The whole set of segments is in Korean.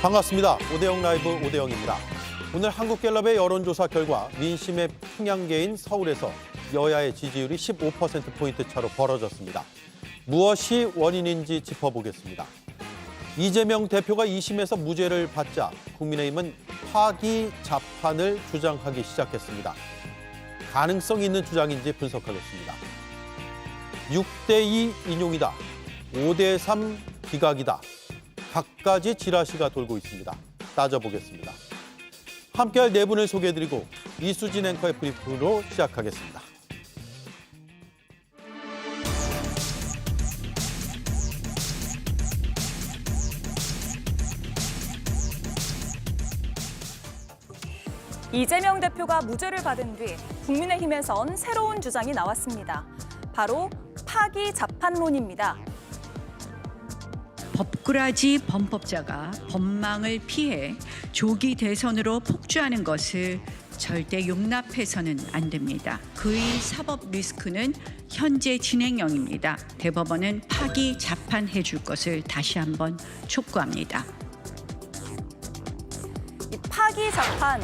반갑습니다. 오대영 라이브 오대영입니다. 오늘 한국갤럽의 여론조사 결과 민심의 풍향계인 서울에서 여야의 지지율이 15%포인트 차로 벌어졌습니다. 무엇이 원인인지 짚어보겠습니다. 이재명 대표가 2심에서 무죄를 받자 국민의힘은 파기 자판을 주장하기 시작했습니다. 가능성 있는 주장인지 분석하겠습니다. 6대2 인용이다. 5대3 기각이다. 갖가지 지라시가 돌고 있습니다. 따져보겠습니다. 함께할 네 분을 소개해드리고 이수진 앵커의 브리핑으로 시작하겠습니다. 이재명 대표가 무죄를 받은 뒤 국민의힘에선 새로운 주장이 나왔습니다. 바로 파기 자판론입니다. 법꾸라지 범법자가 법망을 피해 조기 대선으로 폭주하는 것을 절대 용납해서는 안 됩니다. 그의 사법 리스크는 현재 진행형입니다. 대법원은 파기 자판해 줄 것을 다시 한번 촉구합니다. 이 파기 자판,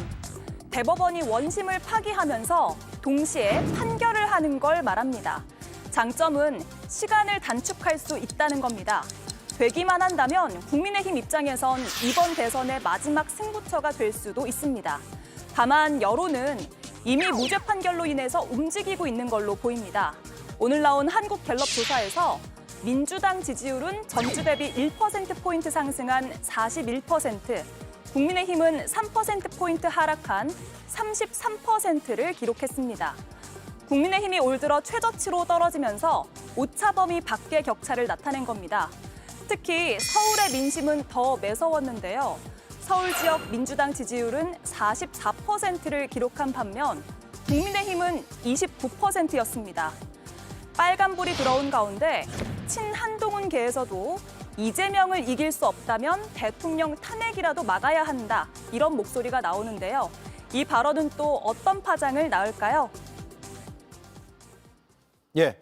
대법원이 원심을 파기하면서 동시에 판결을 하는 걸 말합니다. 장점은 시간을 단축할 수 있다는 겁니다. 되기만 한다면 국민의힘 입장에선 이번 대선의 마지막 승부처가 될 수도 있습니다. 다만 여론은 이미 무죄 판결로 인해서 움직이고 있는 걸로 보입니다. 오늘 나온 한국갤럽 조사에서 민주당 지지율은 전주 대비 1%포인트 상승한 41%, 국민의힘은 3%포인트 하락한 33%를 기록했습니다. 국민의힘이 올 들어 최저치로 떨어지면서 오차범위 밖의 격차를 나타낸 겁니다. 특히 서울의 민심은 더 매서웠는데요. 서울 지역 민주당 지지율은 44%를 기록한 반면 국민의힘은 29%였습니다. 빨간불이 들어온 가운데 친한동훈계에서도 이재명을 이길 수 없다면 대통령 탄핵이라도 막아야 한다, 이런 목소리가 나오는데요. 이 발언은 또 어떤 파장을 낳을까요? 예,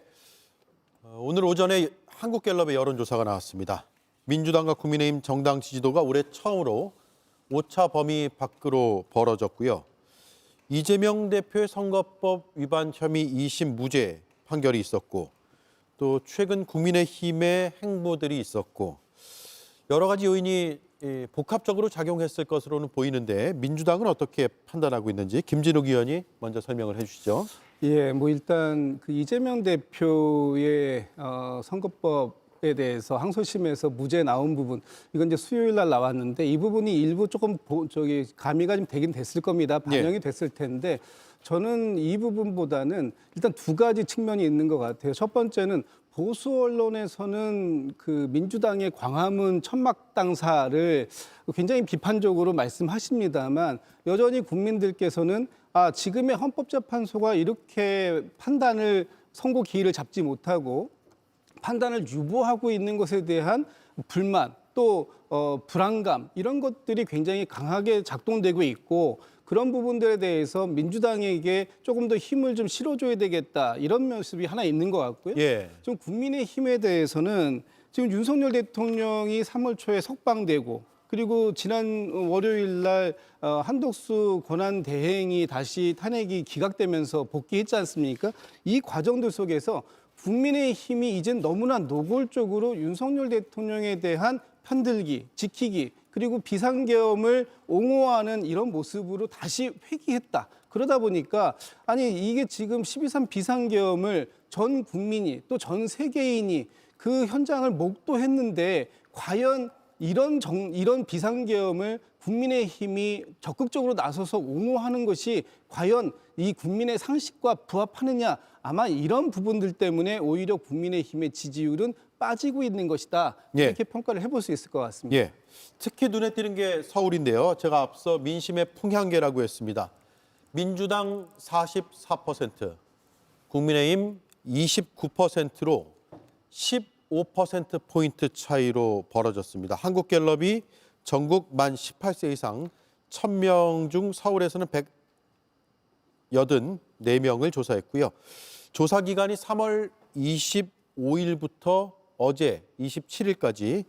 오늘 오전에 한국갤럽의 여론조사가 나왔습니다. 민주당과 국민의힘 정당 지지도가 올해 처음으로 오차 범위 밖으로 벌어졌고요. 이재명 대표의 선거법 위반 혐의 2심 무죄 판결이 있었고, 또 최근 국민의힘의 행보들이 있었고, 여러 가지 요인이 복합적으로 작용했을 것으로는 보이는데 민주당은 어떻게 판단하고 있는지 김진욱 의원이 먼저 설명을 해주시죠. 예, 일단 그 이재명 대표의 선거법에 대해서 항소심에서 무죄 나온 부분, 이건 이제 수요일 날 나왔는데 이 부분이 일부 조금 가미가 좀 되긴 됐을 겁니다. 반영이 됐을 텐데 저는 이 부분보다는 일단 두 가지 측면이 있는 것 같아요. 첫 번째는 보수 언론에서는 그 민주당의 광화문 천막당사를 굉장히 비판적으로 말씀하십니다만 여전히 국민들께서는 지금의 헌법재판소가 이렇게 선고 기일을 잡지 못하고 판단을 유보하고 있는 것에 대한 불만, 또 불안감, 이런 것들이 굉장히 강하게 작동되고 있고, 그런 부분들에 대해서 민주당에게 조금 더 힘을 좀 실어줘야 되겠다, 이런 모습이 하나 있는 것 같고요. 예. 좀 국민의힘에 대해서는 지금 윤석열 대통령이 3월 초에 석방되고, 그리고 지난 월요일 날 한덕수 권한대행이 다시 탄핵이 기각되면서 복귀했지 않습니까? 이 과정들 속에서 국민의힘이 이젠 너무나 노골적으로 윤석열 대통령에 대한 편들기, 지키기, 그리고 비상계엄을 옹호하는 이런 모습으로 다시 회귀했다. 그러다 보니까 이게 지금 12.3 비상계엄을 전 국민이, 또 전 세계인이 그 현장을 목도했는데 과연 이런 비상계엄을 국민의힘이 적극적으로 나서서 옹호하는 것이 과연 이 국민의 상식과 부합하느냐, 아마 이런 부분들 때문에 오히려 국민의힘의 지지율은 빠지고 있는 것이다, 이렇게 평가를 해볼 수 있을 것 같습니다. 예, 특히 눈에 띄는 게 서울인데요. 제가 앞서 민심의 풍향계라고 했습니다. 민주당 44%, 국민의힘 29%로 15%포인트 차이로 벌어졌습니다. 한국갤럽이 전국 만 18세 이상 1000명 중 서울에서는 184명을 조사했고요. 조사 기간이 3월 25일부터 어제 27일까지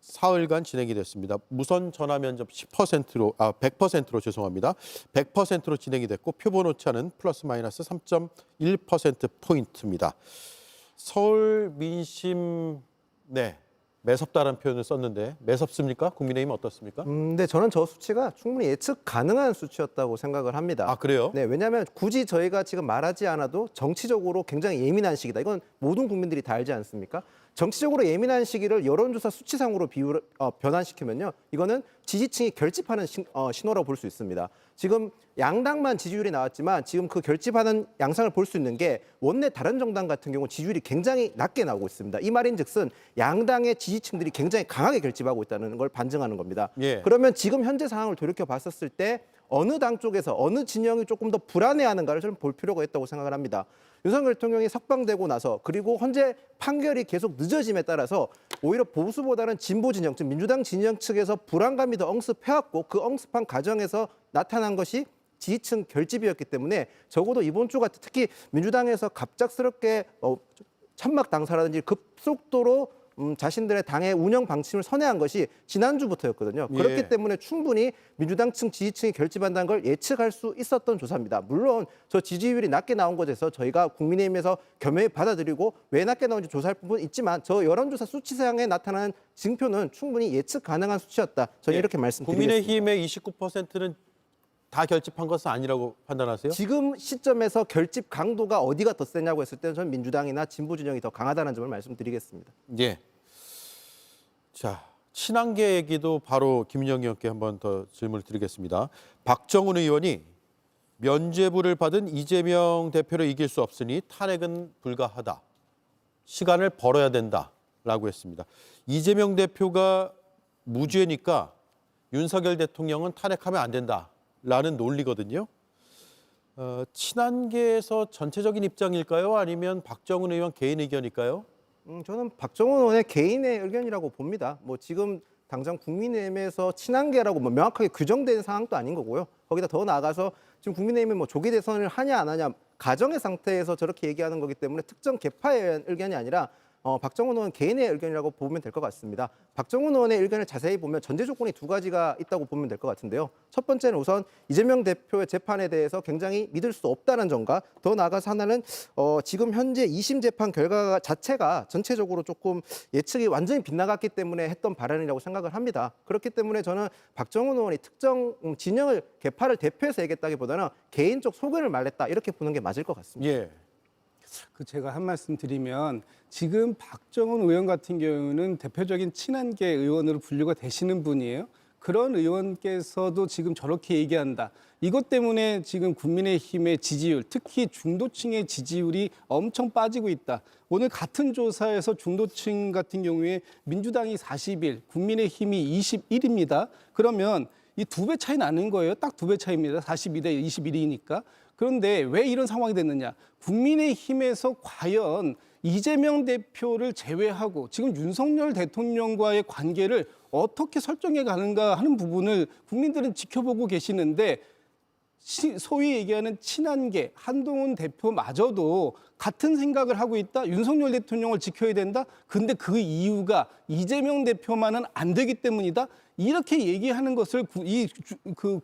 사흘간 진행이 됐습니다. 무선 전화 면접 100%로 죄송합니다. 100%로 진행이 됐고 표본 오차는 플러스 마이너스 3.1%포인트입니다. 서울 민심 매섭다라는 표현을 썼는데 매섭습니까? 국민의힘 어떻습니까? 네, 저는 저 수치가 충분히 예측 가능한 수치였다고 생각을 합니다. 아, 그래요? 네, 왜냐하면 굳이 저희가 지금 말하지 않아도 정치적으로 굉장히 예민한 시기다. 이건 모든 국민들이 다 알지 않습니까? 정치적으로 예민한 시기를 여론조사 수치상으로 변환시키면요, 이거는 지지층이 결집하는 신호라고 볼 수 있습니다. 지금 양당만 지지율이 나왔지만 지금 그 결집하는 양상을 볼 수 있는 게 원내 다른 정당 같은 경우 지지율이 굉장히 낮게 나오고 있습니다. 이 말인즉슨 양당의 지지층들이 굉장히 강하게 결집하고 있다는 걸 반증하는 겁니다. 예. 그러면 지금 현재 상황을 돌이켜 봤었을 때 어느 당 쪽에서 어느 진영이 조금 더 불안해하는가를 저는 볼 필요가 있다고 생각을 합니다. 윤석열 대통령이 석방되고 나서 그리고 현재 판결이 계속 늦어짐에 따라서 오히려 보수보다는 진보 진영, 즉 민주당 진영 측에서 불안감이 더 엄습해왔고 그 엄습한 과정에서 나타난 것이 지지층 결집이었기 때문에 적어도 이번 주 같은 특히 민주당에서 갑작스럽게 천막 당사라든지 급속도로 자신들의 당의 운영 방침을 선회한 것이 지난주부터였거든요. 예. 그렇기 때문에 충분히 민주당층 지지층이 결집한다는 걸 예측할 수 있었던 조사입니다. 물론 저 지지율이 낮게 나온 것에서 저희가 국민의힘에서 겸허히 받아들이고 왜 낮게 나온지 조사할 부분은 있지만 저 여론조사 수치상에 나타나는 징표는 충분히 예측 가능한 수치였다. 저는 이렇게 말씀드리겠습니다. 국민의힘의 29%는 다 결집한 것은 아니라고 판단하세요? 지금 시점에서 결집 강도가 어디가 더 세냐고 했을 때는 저는 민주당이나 진보 진영이 더 강하다는 점을 말씀드리겠습니다. 예. 자, 친한계 얘기도 바로 김영희 의원께 한번 더 질문을 드리겠습니다. 박정훈 의원이 면죄부를 받은 이재명 대표를 이길 수 없으니 탄핵은 불가하다. 시간을 벌어야 된다라고 했습니다. 이재명 대표가 무죄니까 윤석열 대통령은 탄핵하면 안 된다라는 논리거든요. 친한계에서 전체적인 입장일까요? 아니면 박정훈 의원 개인 의견일까요? 저는 박정훈 의원의 개인의 의견이라고 봅니다. 뭐 지금 당장 국민의힘에서 친한계라고 뭐 명확하게 규정된 상황도 아닌 거고요. 거기다 더 나아가서 지금 국민의힘이 뭐 조기 대선을 하냐 안 하냐 가정의 상태에서 저렇게 얘기하는 거기 때문에 특정 계파에 의한 의견이 아니라 박정훈 의원 개인의 의견이라고 보면 될 것 같습니다. 박정훈 의원의 의견을 자세히 보면 전제 조건이 두 가지가 있다고 보면 될 것 같은데요. 첫 번째는 우선 이재명 대표의 재판에 대해서 굉장히 믿을 수 없다는 점과 더 나아가서 하나는 지금 현재 2심 재판 결과 자체가 전체적으로 조금 예측이 완전히 빗나갔기 때문에 했던 발언이라고 생각을 합니다. 그렇기 때문에 저는 박정훈 의원이 특정 진영을 계파를 대표해서 얘기했다기보다는 개인적 소견을 말했다 이렇게 보는 게 맞을 것 같습니다. 예. 제가 한 말씀 드리면 지금 박정훈 의원 같은 경우는 대표적인 친한계 의원으로 분류가 되시는 분이에요. 그런 의원께서도 지금 저렇게 얘기한다. 이것 때문에 지금 국민의힘의 지지율, 특히 중도층의 지지율이 엄청 빠지고 있다. 오늘 같은 조사에서 중도층 같은 경우에 민주당이 41, 국민의힘이 21입니다. 그러면 이 2배 차이 나는 거예요. 딱 2배 차이입니다. 42대 21이니까. 그런데 왜 이런 상황이 됐느냐? 국민의힘에서 과연 이재명 대표를 제외하고 지금 윤석열 대통령과의 관계를 어떻게 설정해 가는가 하는 부분을 국민들은 지켜보고 계시는데 소위 얘기하는 친한계 한동훈 대표마저도 같은 생각을 하고 있다. 윤석열 대통령을 지켜야 된다. 근데 그 이유가 이재명 대표만은 안 되기 때문이다. 이렇게 얘기하는 것을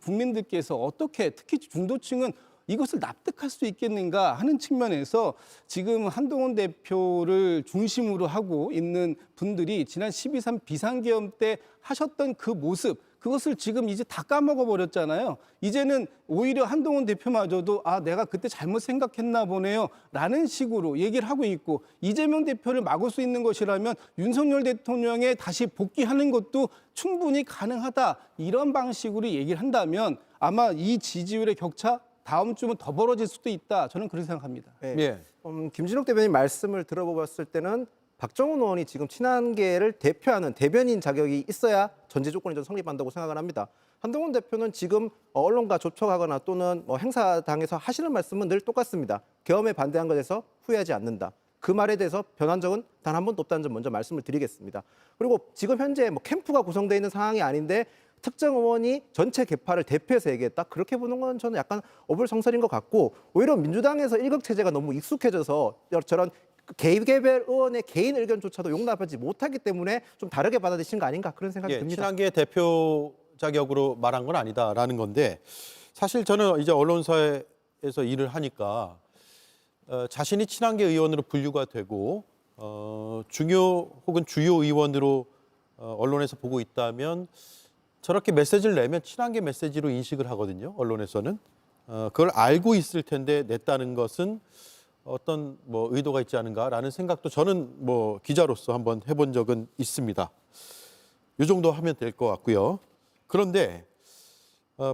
국민들께서 어떻게 특히 중도층은 이것을 납득할 수 있겠는가 하는 측면에서 지금 한동훈 대표를 중심으로 하고 있는 분들이 지난 12.3 비상계엄 때 하셨던 그 모습, 그것을 지금 이제 다 까먹어 버렸잖아요. 이제는 오히려 한동훈 대표마저도 내가 그때 잘못 생각했나 보네요 라는 식으로 얘기를 하고 있고, 이재명 대표를 막을 수 있는 것이라면 윤석열 대통령에 다시 복귀하는 것도 충분히 가능하다, 이런 방식으로 얘기를 한다면 아마 이 지지율의 격차 다음 주면 더 벌어질 수도 있다. 저는 그렇게 생각합니다. 네. 예. 김진욱 대변인 말씀을 들어봤을 때는 박정훈 의원이 지금 친한계를 대표하는 대변인 자격이 있어야 전제 조건이 좀 성립한다고 생각을 합니다. 한동훈 대표는 지금 언론과 접촉하거나 또는 행사당에서 하시는 말씀은 늘 똑같습니다. 계엄에 반대한 것에서 후회하지 않는다. 그 말에 대해서 변한 적은 단 한 번도 없다는 점 먼저 말씀을 드리겠습니다. 그리고 지금 현재 캠프가 구성되어 있는 상황이 아닌데 특정 의원이 전체 계파를 대표해서 얘기했다. 그렇게 보는 건 저는 약간 어불성설인 것 같고, 오히려 민주당에서 일극 체제가 너무 익숙해져서 저런 개별 의원의 개인 의견조차도 용납하지 못하기 때문에 좀 다르게 받아들이신 거 아닌가 그런 생각이 예, 듭니다. 친한계 대표 자격으로 말한 건 아니다라는 건데 사실 저는 이제 언론사에서 일을 하니까 자신이 친한계 의원으로 분류가 되고 중요 혹은 주요 의원으로 언론에서 보고 있다면 저렇게 메시지를 내면 친한계 메시지로 인식을 하거든요. 언론에서는 그걸 알고 있을 텐데 냈다는 것은 어떤 뭐 의도가 있지 않은가라는 생각도 저는 뭐 기자로서 한번 해본 적은 있습니다. 이 정도 하면 될 것 같고요. 그런데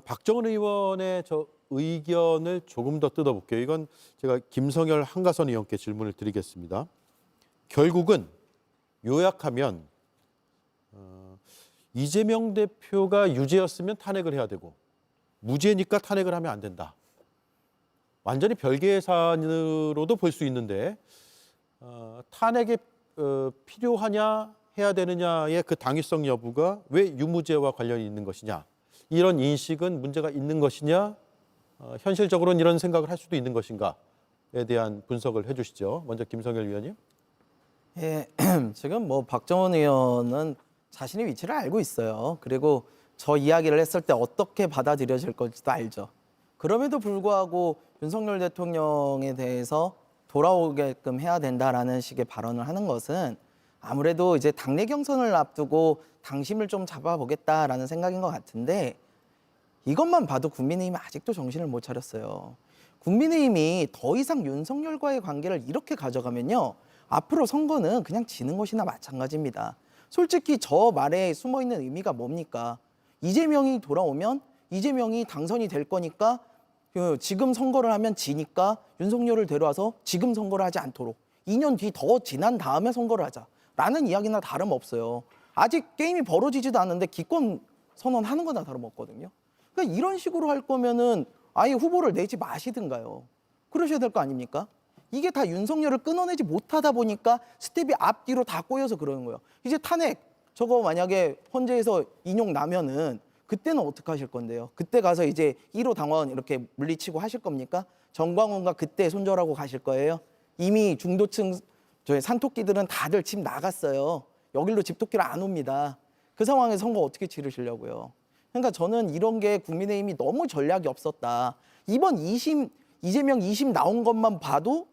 박정은 의원의 저 의견을 조금 더 뜯어볼게요. 이건 제가 김성열 한가선 의원께 질문을 드리겠습니다. 결국은 요약하면 이재명 대표가 유죄였으면 탄핵을 해야 되고 무죄니까 탄핵을 하면 안 된다. 완전히 별개의 사안으로도 볼 수 있는데 탄핵이 필요하냐 해야 되느냐의 그 당위성 여부가 왜 유무죄와 관련이 있는 것이냐. 이런 인식은 문제가 있는 것이냐. 현실적으로는 이런 생각을 할 수도 있는 것인가에 대한 분석을 해 주시죠. 먼저 김성열 위원님. 예, 지금 뭐 박정원 의원은 자신의 위치를 알고 있어요. 그리고 저 이야기를 했을 때 어떻게 받아들여질 건지도 알죠. 그럼에도 불구하고 윤석열 대통령에 대해서 돌아오게끔 해야 된다라는 식의 발언을 하는 것은 아무래도 이제 당내 경선을 앞두고 당심을 좀 잡아보겠다라는 생각인 것 같은데 이것만 봐도 국민의힘이 아직도 정신을 못 차렸어요. 국민의힘이 더 이상 윤석열과의 관계를 이렇게 가져가면요. 앞으로 선거는 그냥 지는 것이나 마찬가지입니다. 솔직히 저 말에 숨어있는 의미가 뭡니까? 이재명이 돌아오면 이재명이 당선이 될 거니까 지금 선거를 하면 지니까 윤석열을 데려와서 지금 선거를 하지 않도록 2년 뒤 더 지난 다음에 선거를 하자라는 이야기나 다름없어요. 아직 게임이 벌어지지도 않는데 기권 선언하는 거나 다름없거든요. 그러니까 이런 식으로 할 거면은 아예 후보를 내지 마시든가요. 그러셔야 될 거 아닙니까? 이게 다 윤석열을 끊어내지 못하다 보니까 스텝이 앞뒤로 다 꼬여서 그러는 거예요. 이제 탄핵 저거 만약에 헌재에서 인용 나면은 그때는 어떻게 하실 건데요? 그때 가서 이제 1호 당원 이렇게 물리치고 하실 겁니까? 정광훈과 그때 손절하고 가실 거예요? 이미 중도층 저희 산토끼들은 다들 집 나갔어요. 여기로 집토끼를 안 옵니다. 그 상황에서 선거 어떻게 치르시려고요? 그러니까 저는 이런 게 국민의힘이 너무 전략이 없었다. 이번 이재명 2심 나온 것만 봐도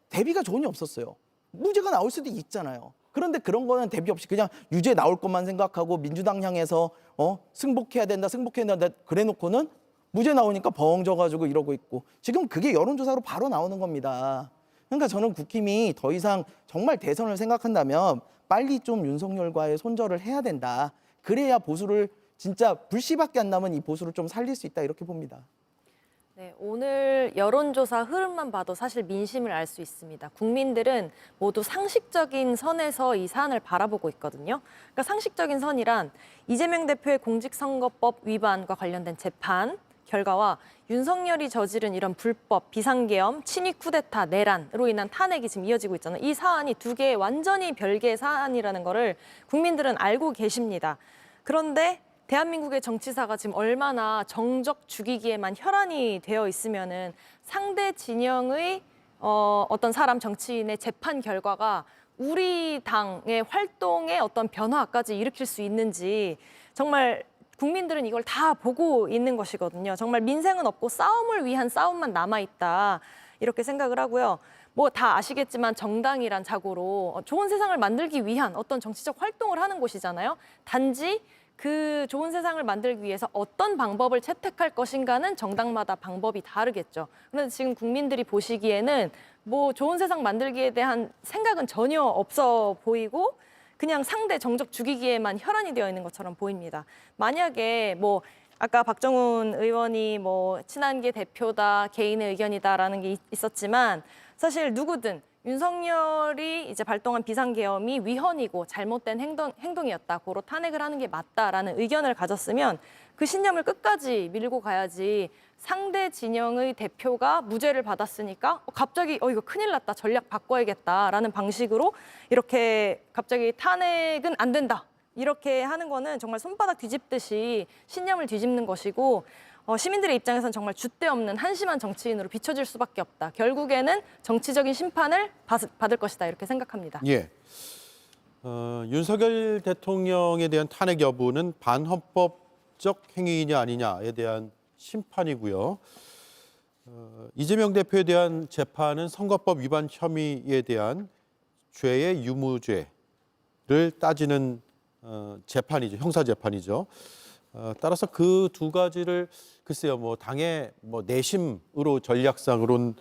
대비가 전혀 없었어요. 무죄가 나올 수도 있잖아요. 그런데 그런 거는 대비 없이 그냥 유죄 나올 것만 생각하고 민주당 향해서 승복해야 된다, 그래 놓고는 무죄 나오니까 벙져가지고 이러고 있고 지금 그게 여론조사로 바로 나오는 겁니다. 그러니까 저는 국힘이 더 이상 정말 대선을 생각한다면 빨리 좀 윤석열과의 손절을 해야 된다. 그래야 보수를 진짜 불씨밖에 안 남은 이 보수를 좀 살릴 수 있다 이렇게 봅니다. 네, 오늘 여론조사 흐름만 봐도 사실 민심을 알 수 있습니다. 국민들은 모두 상식적인 선에서 이 사안을 바라보고 있거든요. 그러니까 상식적인 선이란 이재명 대표의 공직선거법 위반과 관련된 재판 결과와 윤석열이 저지른 이런 불법, 비상계엄, 친위 쿠데타, 내란으로 인한 탄핵이 지금 이어지고 있잖아요. 이 사안이 두 개의 완전히 별개의 사안이라는 거를 국민들은 알고 계십니다. 그런데 대한민국의 정치사가 지금 얼마나 정적 죽이기에만 혈안이 되어 있으면은 상대 진영의 어떤 사람 정치인의 재판 결과가 우리 당의 활동에 어떤 변화까지 일으킬 수 있는지 정말 국민들은 이걸 다 보고 있는 것이거든요. 정말 민생은 없고 싸움을 위한 싸움만 남아있다 이렇게 생각을 하고요. 뭐 다 아시겠지만 정당이란 자고로 좋은 세상을 만들기 위한 어떤 정치적 활동을 하는 곳이잖아요. 단지 그 좋은 세상을 만들기 위해서 어떤 방법을 채택할 것인가는 정당마다 방법이 다르겠죠. 그런데 지금 국민들이 보시기에는 뭐 좋은 세상 만들기에 대한 생각은 전혀 없어 보이고 그냥 상대 정적 죽이기에만 혈안이 되어 있는 것처럼 보입니다. 만약에 뭐 아까 박정훈 의원이 뭐 친한계 대표다, 개인의 의견이다라는 게 있었지만 사실 누구든 윤석열이 이제 발동한 비상계엄이 위헌이고 잘못된 행동이었다. 고로 탄핵을 하는 게 맞다라는 의견을 가졌으면 그 신념을 끝까지 밀고 가야지 상대 진영의 대표가 무죄를 받았으니까 갑자기 이거 큰일 났다. 전략 바꿔야겠다라는 방식으로 이렇게 갑자기 탄핵은 안 된다. 이렇게 하는 거는 정말 손바닥 뒤집듯이 신념을 뒤집는 것이고 시민들의 입장에서는 정말 줏대 없는 한심한 정치인으로 비춰질 수밖에 없다. 결국에는 정치적인 심판을 받을 것이다. 이렇게 생각합니다. 예. 윤석열 대통령에 대한 탄핵 여부는 반헌법적 행위이냐 아니냐에 대한 심판이고요. 이재명 대표에 대한 재판은 선거법 위반 혐의에 대한 죄의 유무죄를 따지는 재판이죠. 형사 재판이죠. 따라서 그 두 가지를 글쎄요, 뭐 당의 뭐 내심으로 전략상으론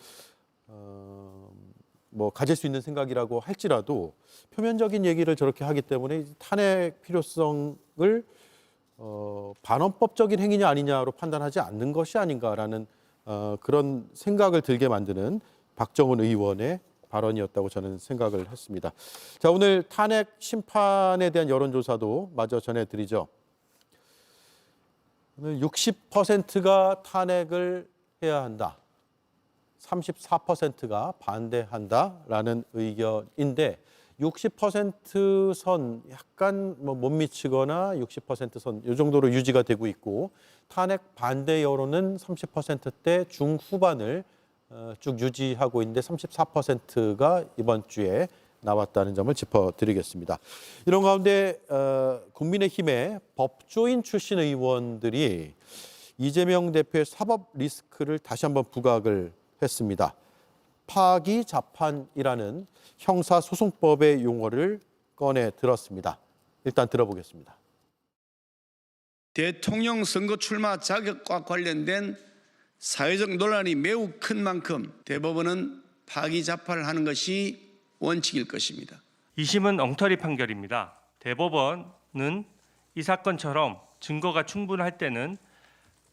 뭐 가질 수 있는 생각이라고 할지라도 표면적인 얘기를 저렇게 하기 때문에 탄핵 필요성을 반헌법적인 행위냐 아니냐로 판단하지 않는 것이 아닌가라는 그런 생각을 들게 만드는 박정훈 의원의 발언이었다고 저는 생각을 했습니다. 자, 오늘 탄핵 심판에 대한 여론조사도 마저 전해드리죠. 오늘 60%가 탄핵을 해야 한다. 34%가 반대한다라는 의견인데 60% 선 약간 못 미치거나 60% 선 이 정도로 유지가 되고 있고 탄핵 반대 여론은 30%대 중후반을 쭉 유지하고 있는데 34%가 이번 주에 나왔다는 점을 짚어드리겠습니다. 이런 가운데 국민의힘의 법조인 출신 의원들이 이재명 대표의 사법 리스크를 다시 한번 부각을 했습니다. 파기자판이라는 형사소송법의 용어를 꺼내 들었습니다. 일단 들어보겠습니다. 대통령 선거 출마 자격과 관련된 사회적 논란이 매우 큰 만큼 대법원은 파기자판을 하는 것이 원칙일 것입니다. 2심은 엉터리 판결입니다. 대법원은 이 사건처럼 증거가 충분할 때는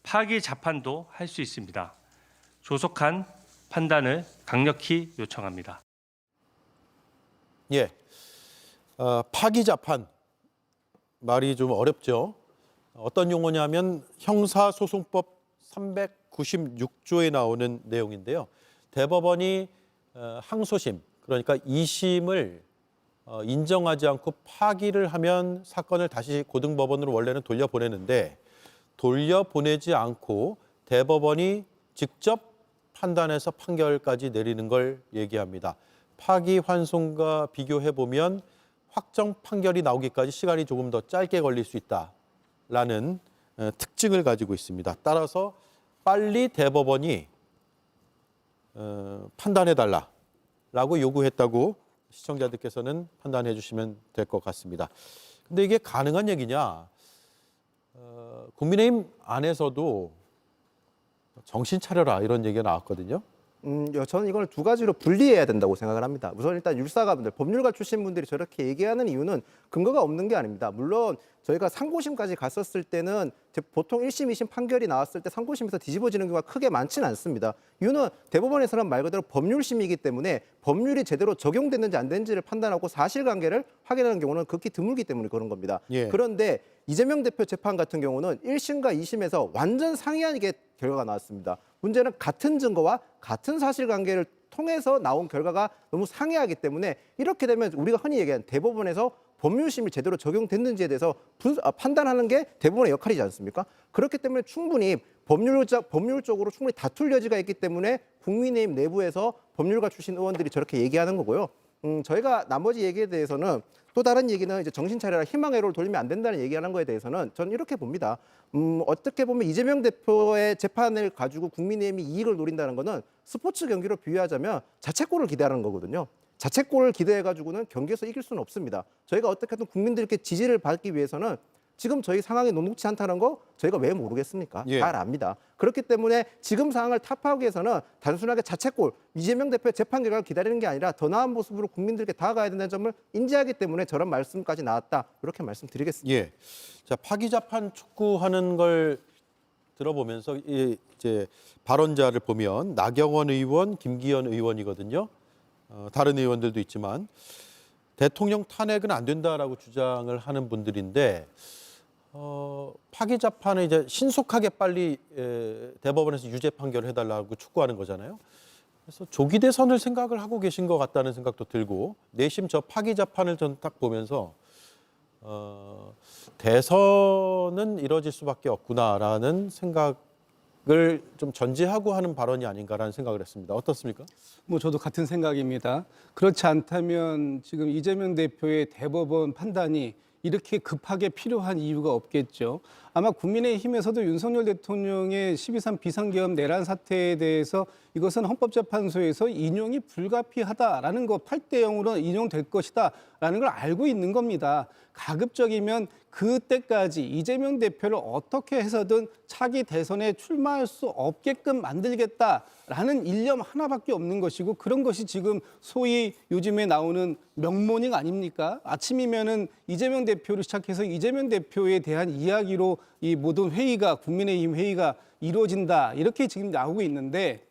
파기자판도 할 수 있습니다. 조속한 판단을 강력히 요청합니다. 예, 파기자판 말이 좀 어렵죠. 어떤 용어냐면 형사소송법 396조에 나오는 내용인데요. 대법원이 항소심, 그러니까 2심을 인정하지 않고 파기를 하면 사건을 다시 고등법원으로 원래는 돌려보내는데 돌려보내지 않고 대법원이 직접 판단해서 판결까지 내리는 걸 얘기합니다. 파기환송과 비교해보면 확정 판결이 나오기까지 시간이 조금 더 짧게 걸릴 수 있다라는 특징을 가지고 있습니다. 따라서 빨리 대법원이 판단해달라라고 요구했다고 시청자들께서는 판단해 주시면 될 것 같습니다. 근데 이게 가능한 얘기냐? 국민의힘 안에서도 정신 차려라 이런 얘기가 나왔거든요. 저는 이걸 두 가지로 분리해야 된다고 생각을 합니다. 우선 일단 율사가분들, 법률가 출신 분들이 저렇게 얘기하는 이유는 근거가 없는 게 아닙니다. 물론 저희가 상고심까지 갔었을 때는 보통 1심, 2심 판결이 나왔을 때 상고심에서 뒤집어지는 경우가 크게 많지는 않습니다. 이유는 대법원에서는 말 그대로 법률심이기 때문에 법률이 제대로 적용됐는지 안 됐는지를 판단하고 사실관계를 확인하는 경우는 극히 드물기 때문에 그런 겁니다. 예. 그런데 이재명 대표 재판 같은 경우는 1심과 2심에서 완전 상이하게 결과가 나왔습니다. 문제는 같은 증거와 같은 사실관계를 통해서 나온 결과가 너무 상이하기 때문에 이렇게 되면 우리가 흔히 얘기하는 대법원에서 법률심이 제대로 적용됐는지에 대해서 판단하는 게 대법원의 역할이지 않습니까? 그렇기 때문에 충분히 법률적으로 충분히 다툴 여지가 있기 때문에 국민의힘 내부에서 법률가 출신 의원들이 저렇게 얘기하는 거고요. 저희가 나머지 얘기에 대해서는 또 다른 얘기는 이제 정신 차려라 희망회로를 돌리면 안 된다는 얘기하는 거에 대해서는 저는 이렇게 봅니다. 어떻게 보면 이재명 대표의 재판을 가지고 국민의힘이 이익을 노린다는 거는 스포츠 경기로 비유하자면 자책골을 기대하는 거거든요. 자책골을 기대해가지고는 경기에서 이길 수는 없습니다. 저희가 어떻게든 국민들께 지지를 받기 위해서는 지금 저희 상황이 녹록지 않다는 거 저희가 왜 모르겠습니까? 예. 잘 압니다. 그렇기 때문에 지금 상황을 타파하기 위해서는 단순하게 자책골, 이재명 대표의 재판 결과를 기다리는 게 아니라 더 나은 모습으로 국민들께 다가가야 된다는 점을 인지하기 때문에 저런 말씀까지 나왔다. 이렇게 말씀드리겠습니다. 예. 자, 파기자판 촉구하는 걸 들어보면서 이제 발언자를 보면 나경원 의원, 김기현 의원이거든요. 다른 의원들도 있지만 대통령 탄핵은 안 된다라고 주장을 하는 분들인데 파기자판을 이제 신속하게 빨리 대법원에서 유죄 판결을 해달라고 촉구하는 거잖아요. 그래서 조기 대선을 생각을 하고 계신 것 같다는 생각도 들고 내심 저 파기자판을 전 딱 보면서 대선은 이뤄질 수밖에 없구나라는 생각이 좀 전제하고 하는 발언이 아닌가라는 생각을 했습니다. 어떻습니까? 뭐 저도 같은 생각입니다. 그렇지 않다면 지금 이재명 대표의 대법원 판단이 이렇게 급하게 필요한 이유가 없겠죠. 아마 국민의힘에서도 윤석열 대통령의 12.3 비상계엄 내란 사태에 대해서 이것은 헌법재판소에서 인용이 불가피하다라는 거 8대 0으로 인용될 것이다라는 걸 알고 있는 겁니다. 가급적이면 그때까지 이재명 대표를 어떻게 해서든 차기 대선에 출마할 수 없게끔 만들겠다라는 일념 하나밖에 없는 것이고, 그런 것이 지금 소위 요즘에 나오는 명모닝 아닙니까? 아침이면은 이재명 대표를 시작해서 이재명 대표에 대한 이야기로 이 모든 회의가, 국민의힘 회의가 이루어진다, 이렇게 지금 나오고 있는데,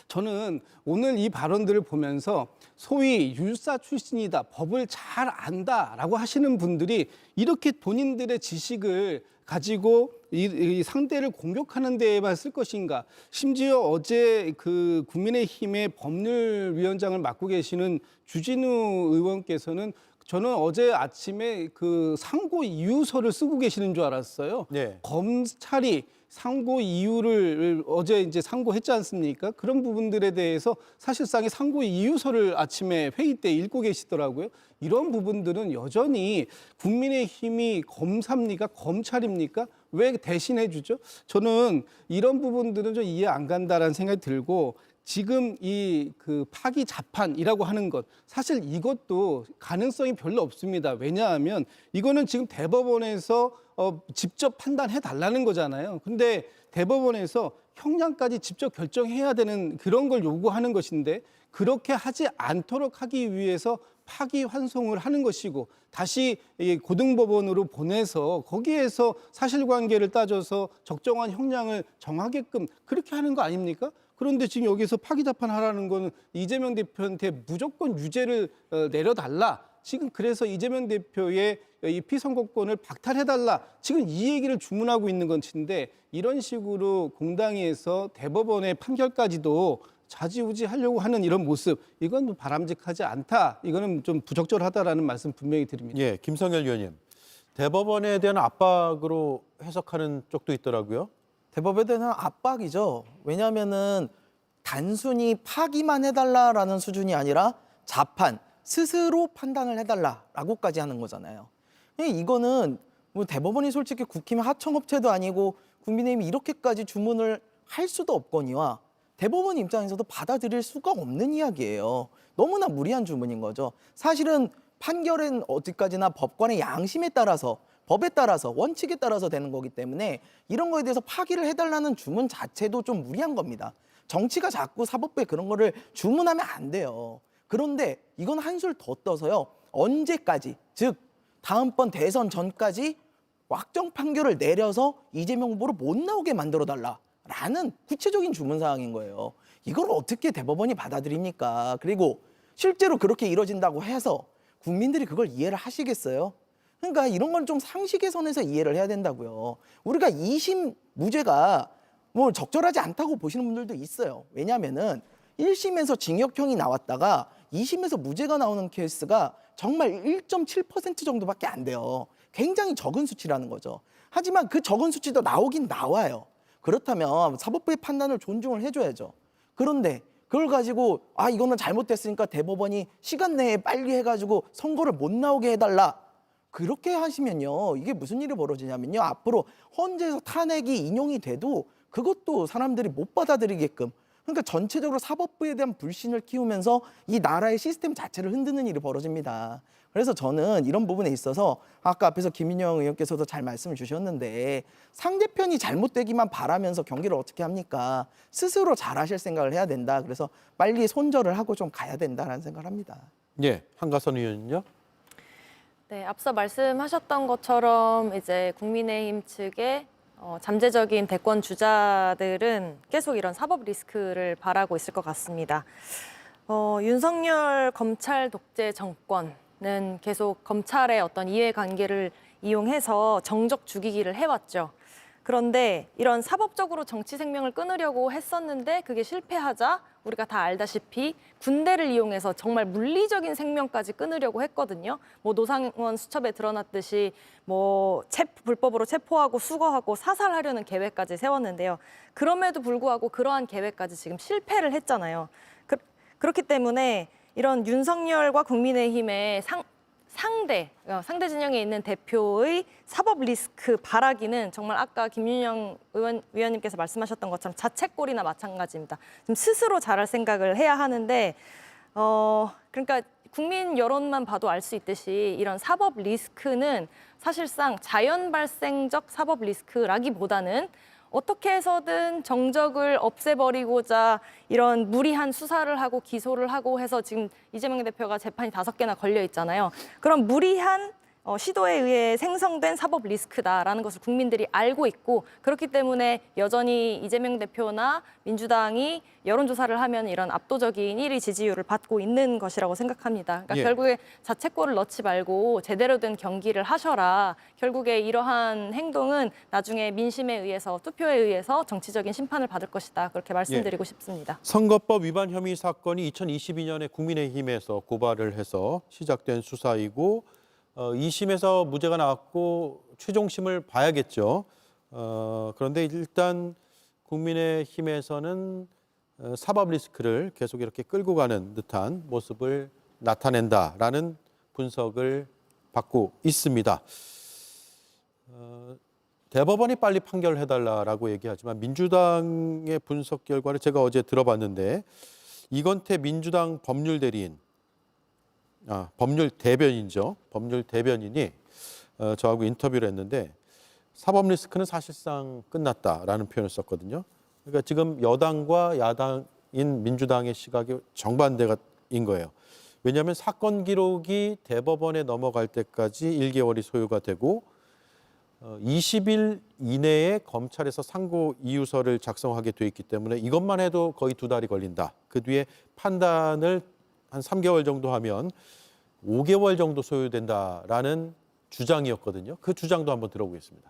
저는 오늘 이 발언들을 보면서 소위 율사 출신이다, 법을 잘 안다라고 하시는 분들이 이렇게 본인들의 지식을 가지고 이 상대를 공격하는 데에만 쓸 것인가? 심지어 어제 그 국민의힘의 법률위원장을 맡고 계시는 주진우 의원께서는 저는 어제 아침에 그 상고 이유서를 쓰고 계시는 줄 알았어요. 네. 검찰이 상고 이유를 어제 이제 상고했지 않습니까? 그런 부분들에 대해서 사실상의 상고 이유서를 아침에 회의 때 읽고 계시더라고요. 이런 부분들은 여전히 국민의힘이 검사입니까? 검찰입니까? 왜 대신해 주죠? 저는 이런 부분들은 좀 이해 안 간다라는 생각이 들고, 지금 이 그 파기 자판이라고 하는 것, 사실 이것도 가능성이 별로 없습니다. 왜냐하면 이거는 지금 대법원에서 직접 판단해 달라는 거잖아요. 근데 대법원에서 형량까지 직접 결정해야 되는 그런 걸 요구하는 것인데, 그렇게 하지 않도록 하기 위해서 파기환송을 하는 것이고, 다시 고등법원으로 보내서 거기에서 사실관계를 따져서 적정한 형량을 정하게끔 그렇게 하는 거 아닙니까? 그런데 지금 여기서 파기자판하라는 거는 이재명 대표한테 무조건 유죄를 내려달라. 지금 그래서 이재명 대표의 이 피선거권을 박탈해달라. 지금 이 얘기를 주문하고 있는 것인데, 이런 식으로 공당위에서 대법원의 판결까지도 좌지우지하려고 하는 이런 모습, 이건 바람직하지 않다. 이거는 좀 부적절하다라는 말씀 분명히 드립니다. 예, 김성열 위원님. 대법원에 대한 압박으로 해석하는 쪽도 있더라고요. 대법에 대한 압박이죠. 왜냐하면은 단순히 파기만 해달라라는 수준이 아니라 자판, 스스로 판단을 해달라라고까지 하는 거잖아요. 이거는 뭐 대법원이 솔직히 국힘의 하청업체도 아니고 국민의힘이 이렇게까지 주문을 할 수도 없거니와 대법원 입장에서도 받아들일 수가 없는 이야기예요. 너무나 무리한 주문인 거죠. 사실은 판결은 어디까지나 법관의 양심에 따라서, 법에 따라서, 원칙에 따라서 되는 거기 때문에 이런 거에 대해서 파기를 해달라는 주문 자체도 좀 무리한 겁니다. 정치가 자꾸 사법부에 그런 거를 주문하면 안 돼요. 그런데 이건 한술 더 떠서요. 언제까지, 즉 다음번 대선 전까지 확정 판결을 내려서 이재명 후보를 못 나오게 만들어달라라는 구체적인 주문 사항인 거예요. 이걸 어떻게 대법원이 받아들입니까? 그리고 실제로 그렇게 이뤄진다고 해서 국민들이 그걸 이해를 하시겠어요? 그러니까 이런 건 좀 상식의 선에서 이해를 해야 된다고요. 우리가 2심 무죄가 뭐 적절하지 않다고 보시는 분들도 있어요. 왜냐하면은 1심에서 징역형이 나왔다가 2심에서 무죄가 나오는 케이스가 정말 1.7% 정도밖에 안 돼요. 굉장히 적은 수치라는 거죠. 하지만 그 적은 수치도 나오긴 나와요. 그렇다면 사법부의 판단을 존중을 해줘야죠. 그런데 그걸 가지고 이거는 잘못됐으니까 대법원이 시간 내에 빨리 해가지고 선고를 못 나오게 해달라. 그렇게 하시면요, 이게 무슨 일이 벌어지냐면요, 앞으로 헌재에서 탄핵이 인용이 돼도 그것도 사람들이 못 받아들이게끔, 그러니까 전체적으로 사법부에 대한 불신을 키우면서 이 나라의 시스템 자체를 흔드는 일이 벌어집니다. 그래서 저는 이런 부분에 있어서 아까 앞에서 김인영 의원께서도 잘 말씀을 주셨는데, 상대편이 잘못되기만 바라면서 경기를 어떻게 합니까? 스스로 잘하실 생각을 해야 된다. 그래서 빨리 손절을 하고 좀 가야 된다라는 생각을 합니다. 예, 한가선 의원은요? 네, 앞서 말씀하셨던 것처럼 이제 국민의힘 측의 잠재적인 대권 주자들은 계속 이런 사법 리스크를 바라고 있을 것 같습니다. 윤석열 검찰 독재 정권은 계속 검찰의 어떤 이해관계를 이용해서 정적 죽이기를 해왔죠. 그런데 이런 사법적으로 정치 생명을 끊으려고 했었는데 그게 실패하자 우리가 다 알다시피 군대를 이용해서 정말 물리적인 생명까지 끊으려고 했거든요. 뭐 노상원 수첩에 드러났듯이 뭐 불법으로 체포하고 수거하고 사살하려는 계획까지 세웠는데요. 그럼에도 불구하고 그러한 계획까지 지금 실패를 했잖아요. 그렇기 때문에 이런 윤석열과 국민의힘의 상대 진영에 있는 대표의 사법 리스크 바라기는 정말 아까 김윤영 위원님께서 말씀하셨던 것처럼 자책골이나 마찬가지입니다. 지금 스스로 잘할 생각을 해야 하는데 그러니까 국민 여론만 봐도 알 수 있듯이 이런 사법 리스크는 사실상 자연 발생적 사법 리스크라기보다는 어떻게 해서든 정적을 없애버리고자 이런 무리한 수사를 하고 기소를 하고 해서 지금 이재명 대표가 재판이 5개나 걸려 있잖아요. 그런 무리한 시도에 의해 생성된 사법 리스크다라는 것을 국민들이 알고 있고 그렇기 때문에 여전히 이재명 대표나 민주당이 여론조사를 하면 이런 압도적인 1위 지지율을 받고 있는 것이라고 생각합니다. 그러니까 예. 결국에 자책골을 넣지 말고 제대로 된 경기를 하셔라. 결국에 이러한 행동은 나중에 민심에 의해서 투표에 의해서 정치적인 심판을 받을 것이다. 그렇게 말씀드리고 싶습니다. 선거법 위반 혐의 사건이 2022년에 국민의힘에서 고발을 해서 시작된 수사이고 2심에서 무죄가 나왔고 최종심을 봐야겠죠. 그런데 일단 국민의힘에서는 사법 리스크를 계속 이렇게 끌고 가는 듯한 모습을 나타낸다라는 분석을 받고 있습니다. 대법원이 빨리 판결해달라고 얘기하지만 민주당의 분석 결과를 제가 어제 들어봤는데 이건태 민주당 법률 대리인 법률 대변인이죠. 법률 대변인이 저하고 인터뷰를 했는데 사법 리스크는 사실상 끝났다라는 표현을 썼거든요. 그러니까 지금 여당과 야당인 민주당의 시각이 정반대인 거예요. 왜냐하면 사건 기록이 대법원에 넘어갈 때까지 1개월이 소요가 되고 20일 이내에 검찰에서 상고 이유서를 작성하게 돼 있기 때문에 이것만 해도 거의 2달이 걸린다. 그 뒤에 판단을 한 3개월 정도 하면 5개월 정도 소요된다라는 주장이었거든요. 그 주장도 한번 들어보겠습니다.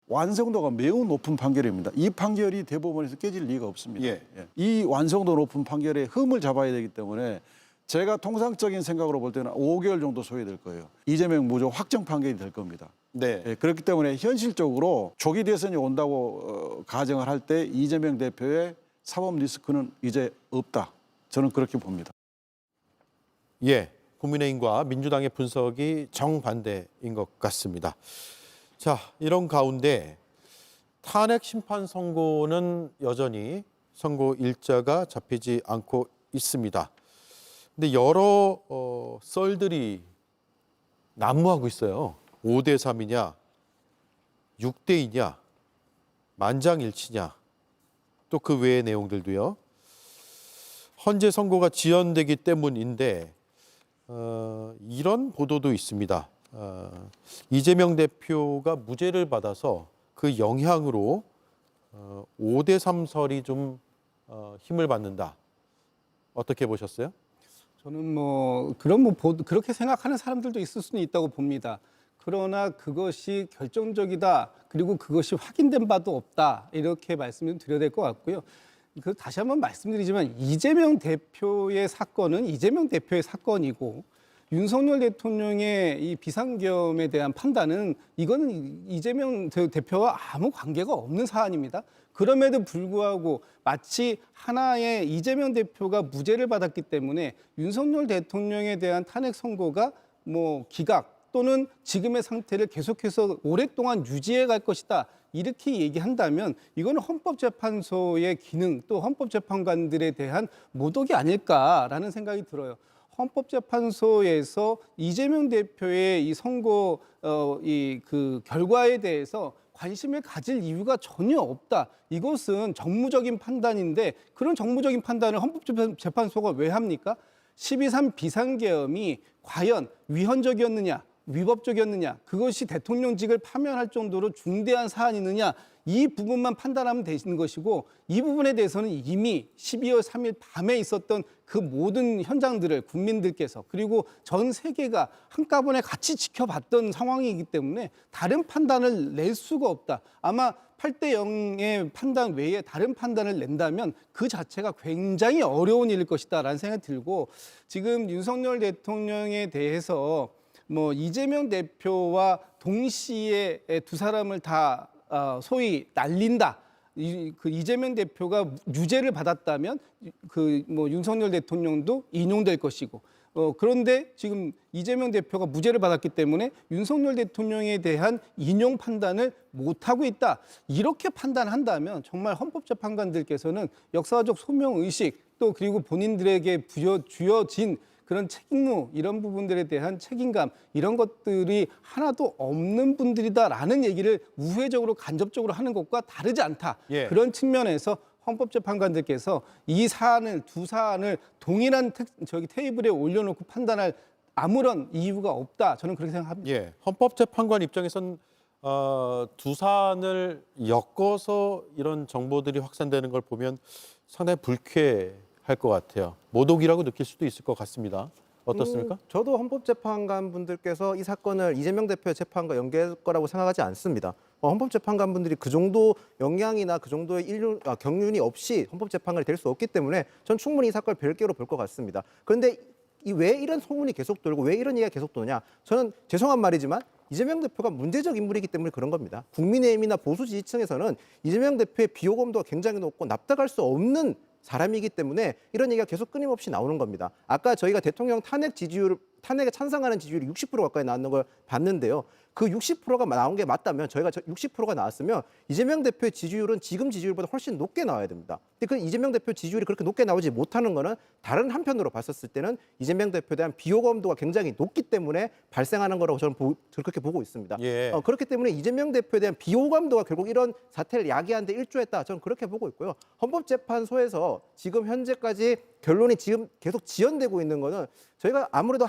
완성도가 매우 높은 판결입니다. 이 판결이 대법원에서 깨질 리가 없습니다. 예. 이 완성도 높은 판결에 흠을 잡아야 되기 때문에 제가 통상적인 생각으로 볼 때는 5개월 정도 소요될 거예요. 이재명 무죄 확정 판결이 될 겁니다. 네. 예, 그렇기 때문에 현실적으로 조기 대선이 온다고 가정을 할 때 이재명 대표의 사법 리스크는 이제 없다. 저는 그렇게 봅니다. 예, 국민의힘과 민주당의 분석이 정반대인 것 같습니다. 자, 이런 가운데 탄핵 심판 선고는 여전히 선고 일자가 잡히지 않고 있습니다. 근데 여러 썰들이 난무하고 있어요. 5대 3이냐, 6대 2냐, 만장일치냐, 또 그 외의 내용들도요. 헌재 선고가 지연되기 때문인데 이런 보도도 있습니다. 이재명 대표가 무죄를 받아서 그 영향으로 5대 3설이 좀 힘을 받는다. 어떻게 보셨어요? 저는 그렇게 생각하는 사람들도 있을 수는 있다고 봅니다. 그러나 그것이 결정적이다. 그리고 그것이 확인된 바도 없다. 이렇게 말씀을 드려야 될 것 같고요. 다시 한번 말씀드리지만 이재명 대표의 사건은 이재명 대표의 사건이고 윤석열 대통령의 이 비상계엄에 대한 판단은 이거는 이재명 대표와 아무 관계가 없는 사안입니다. 그럼에도 불구하고 마치 하나의 이재명 대표가 무죄를 받았기 때문에 윤석열 대통령에 대한 탄핵 선고가 기각 또는 지금의 상태를 계속해서 오랫동안 유지해 갈 것이다. 이렇게 얘기한다면 이거는 헌법재판소의 기능 또 헌법재판관들에 대한 모독이 아닐까라는 생각이 들어요. 헌법재판소에서 이재명 대표의 이 선고 그 결과에 대해서 관심을 가질 이유가 전혀 없다. 이것은 정무적인 판단인데 그런 정무적인 판단을 헌법재판소가 왜 합니까? 12.3 비상계엄이 과연 위헌적이었느냐? 위법적이었느냐, 그것이 대통령직을 파면할 정도로 중대한 사안이느냐, 이 부분만 판단하면 되는 것이고, 이 부분에 대해서는 이미 12월 3일 밤에 있었던 그 모든 현장들을 국민들께서 그리고 전 세계가 한꺼번에 같이 지켜봤던 상황이기 때문에 다른 판단을 낼 수가 없다. 아마 8대 0의 판단 외에 다른 판단을 낸다면 그 자체가 굉장히 어려운 일일 것이다라는 생각이 들고, 지금 윤석열 대통령에 대해서 뭐 이재명 대표와 동시에 두 사람을 다 소위 날린다. 그 이재명 대표가 유죄를 받았다면 그 뭐 윤석열 대통령도 인용될 것이고, 그런데 지금 이재명 대표가 무죄를 받았기 때문에 윤석열 대통령에 대한 인용 판단을 못하고 있다. 이렇게 판단한다면 정말 헌법재판관들께서는 역사적 소명의식 또 그리고 본인들에게 주어진 그런 책임무, 이런 부분들에 대한 책임감, 이런 것들이 하나도 없는 분들이다라는 얘기를 우회적으로 간접적으로 하는 것과 다르지 않다. 예. 그런 측면에서 헌법재판관들께서 이 사안을, 두 사안을 동일한 테이블에 올려놓고 판단할 아무런 이유가 없다. 저는 그렇게 생각합니다. 예, 헌법재판관 입장에선 두 사안을 엮어서 이런 정보들이 확산되는 걸 보면 상당히 불쾌할 것 같아요. 모독이라고 느낄 수도 있을 것 같습니다. 어떻습니까? 저도 헌법재판관 분들께서 이 사건을 이재명 대표의 재판과 연계할 거라고 생각하지 않습니다. 헌법재판관 분들이 그 정도 영향이나 그 정도의 경륜이 없이 헌법재판관이 될 수 없기 때문에 전 충분히 이 사건을 별개로 볼 것 같습니다. 그런데 왜 이런 소문이 계속 돌고 왜 이런 얘기가 계속 도냐? 저는 죄송한 말이지만 이재명 대표가 문제적 인물이기 때문에 그런 겁니다. 국민의힘이나 보수 지지층에서는 이재명 대표의 비호감도가 굉장히 높고 납득할 수 없는 사람이기 때문에 이런 얘기가 계속 끊임없이 나오는 겁니다. 아까 저희가 대통령 탄핵에 찬성하는 지지율이 60% 가까이 나왔는 걸 봤는데요. 그 60%가 나온 게 맞다면, 저희가 60%가 나왔으면 이재명 대표의 지지율은 지금 지지율보다 훨씬 높게 나와야 됩니다. 근데 그 이재명 대표 지지율이 그렇게 높게 나오지 못하는 거는 다른 한편으로 봤었을 때는 이재명 대표에 대한 비호감도가 굉장히 높기 때문에 발생하는 거라고 저는 그렇게 보고 있습니다. 예. 그렇기 때문에 이재명 대표에 대한 비호감도가 결국 이런 사태를 야기하는 데 일조했다. 저는 그렇게 보고 있고요. 헌법재판소에서 지금 현재까지 결론이 지금 계속 지연되고 있는 거는 저희가 아무래도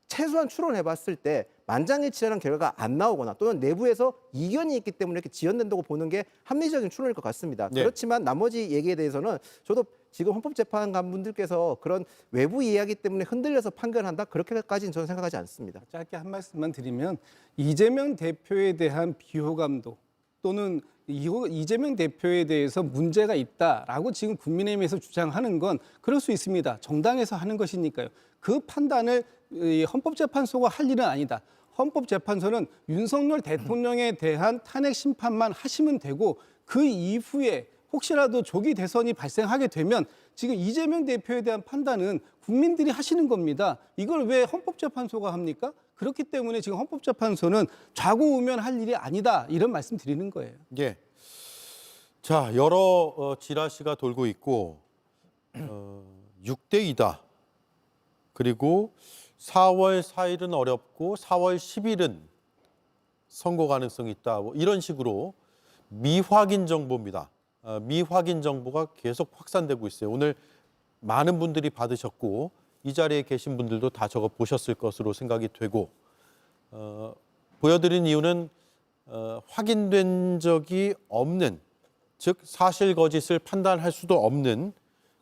최소한 추론해봤을 때 만장일치라는 결과가 안 나오거나 또는 내부에서 이견이 있기 때문에 이렇게 지연된다고 보는 게 합리적인 추론일 것 같습니다. 네. 그렇지만 나머지 얘기에 대해서는 저도 지금 헌법재판관 분들께서 그런 외부 이야기 때문에 흔들려서 판결한다, 그렇게까지는 저는 생각하지 않습니다. 짧게 한 말씀만 드리면, 이재명 대표에 대한 비호감도 또는 이재명 대표에 대해서 문제가 있다라고 지금 국민의힘에서 주장하는 건 그럴 수 있습니다. 정당에서 하는 것이니까요. 그 판단을 헌법재판소가 할 일은 아니다. 헌법재판소는 윤석열 대통령에 대한 탄핵 심판만 하시면 되고, 그 이후에 혹시라도 조기 대선이 발생하게 되면 지금 이재명 대표에 대한 판단은 국민들이 하시는 겁니다. 이걸 왜 헌법재판소가 합니까? 그렇기 때문에 지금 헌법재판소는 좌고우면할 일이 아니다, 이런 말씀 드리는 거예요. 예. 자, 여러 지라시가 돌고 있고 6대 2다. 그리고 4월 4일은 어렵고 4월 10일은 선고 가능성이 있다. 뭐 이런 식으로 미확인 정보입니다. 미확인 정보가 계속 확산되고 있어요. 오늘 많은 분들이 받으셨고 이 자리에 계신 분들도 다 저거 보셨을 것으로 생각이 되고, 보여드린 이유는 확인된 적이 없는, 즉 사실 거짓을 판단할 수도 없는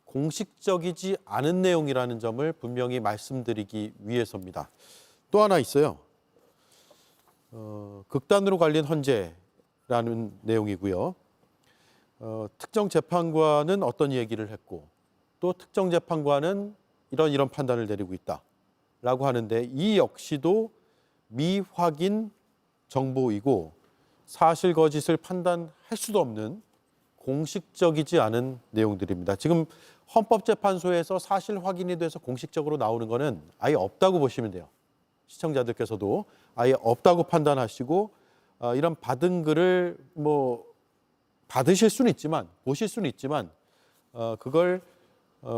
공식적이지 않은 내용이라는 점을 분명히 말씀드리기 위해서입니다. 또 하나 있어요. 극단으로 갈린 헌재라는 내용이고요. 특정 재판관은 어떤 얘기를 했고 또 특정 재판관은 이런 판단을 내리고 있다라고 하는데, 이 역시도 미확인 정보이고 사실 거짓을 판단할 수도 없는 공식적이지 않은 내용들입니다. 지금 헌법재판소에서 사실 확인이 돼서 공식적으로 나오는 거는 아예 없다고 보시면 돼요. 시청자들께서도 아예 없다고 판단하시고, 이런 받은 글을 뭐 받으실 수는 있지만, 보실 수는 있지만 그걸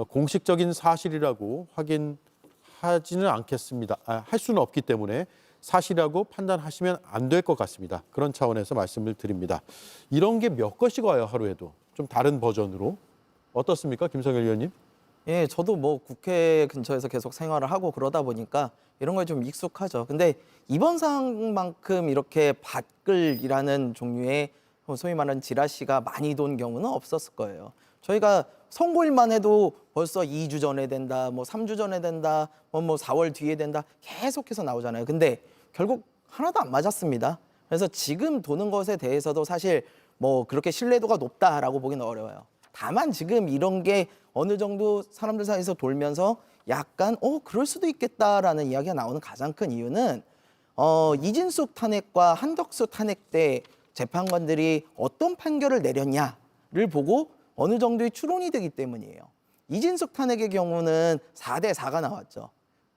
공식적인 사실이라고 확인하지는 않겠습니다. 할 수는 없기 때문에 사실이라고 판단하시면 안 될 것 같습니다. 그런 차원에서 말씀을 드립니다. 이런 게 몇 건씩 와요, 하루에도. 좀 다른 버전으로. 어떻습니까, 김성열 의원님? 예, 저도 뭐 국회 근처에서 계속 생활을 하고 그러다 보니까 이런 거에 좀 익숙하죠. 근데 이번 사항만큼 이렇게 밭글이라는 종류의 소위 말하는 지라시가 많이 돈 경우는 없었을 거예요. 저희가 선거일만 해도 벌써 2주 전에 된다, 뭐 3주 전에 된다, 뭐 4월 뒤에 된다 계속해서 나오잖아요. 근데 결국 하나도 안 맞았습니다. 그래서 지금 도는 것에 대해서도 사실 뭐 그렇게 신뢰도가 높다라고 보기는 어려워요. 다만 지금 이런 게 어느 정도 사람들 사이에서 돌면서 약간 그럴 수도 있겠다라는 이야기가 나오는 가장 큰 이유는 이진숙 탄핵과 한덕수 탄핵 때 재판관들이 어떤 판결을 내렸냐를 보고 어느 정도의 추론이 되기 때문이에요. 이진숙 탄핵의 경우는 4대 4가 나왔죠.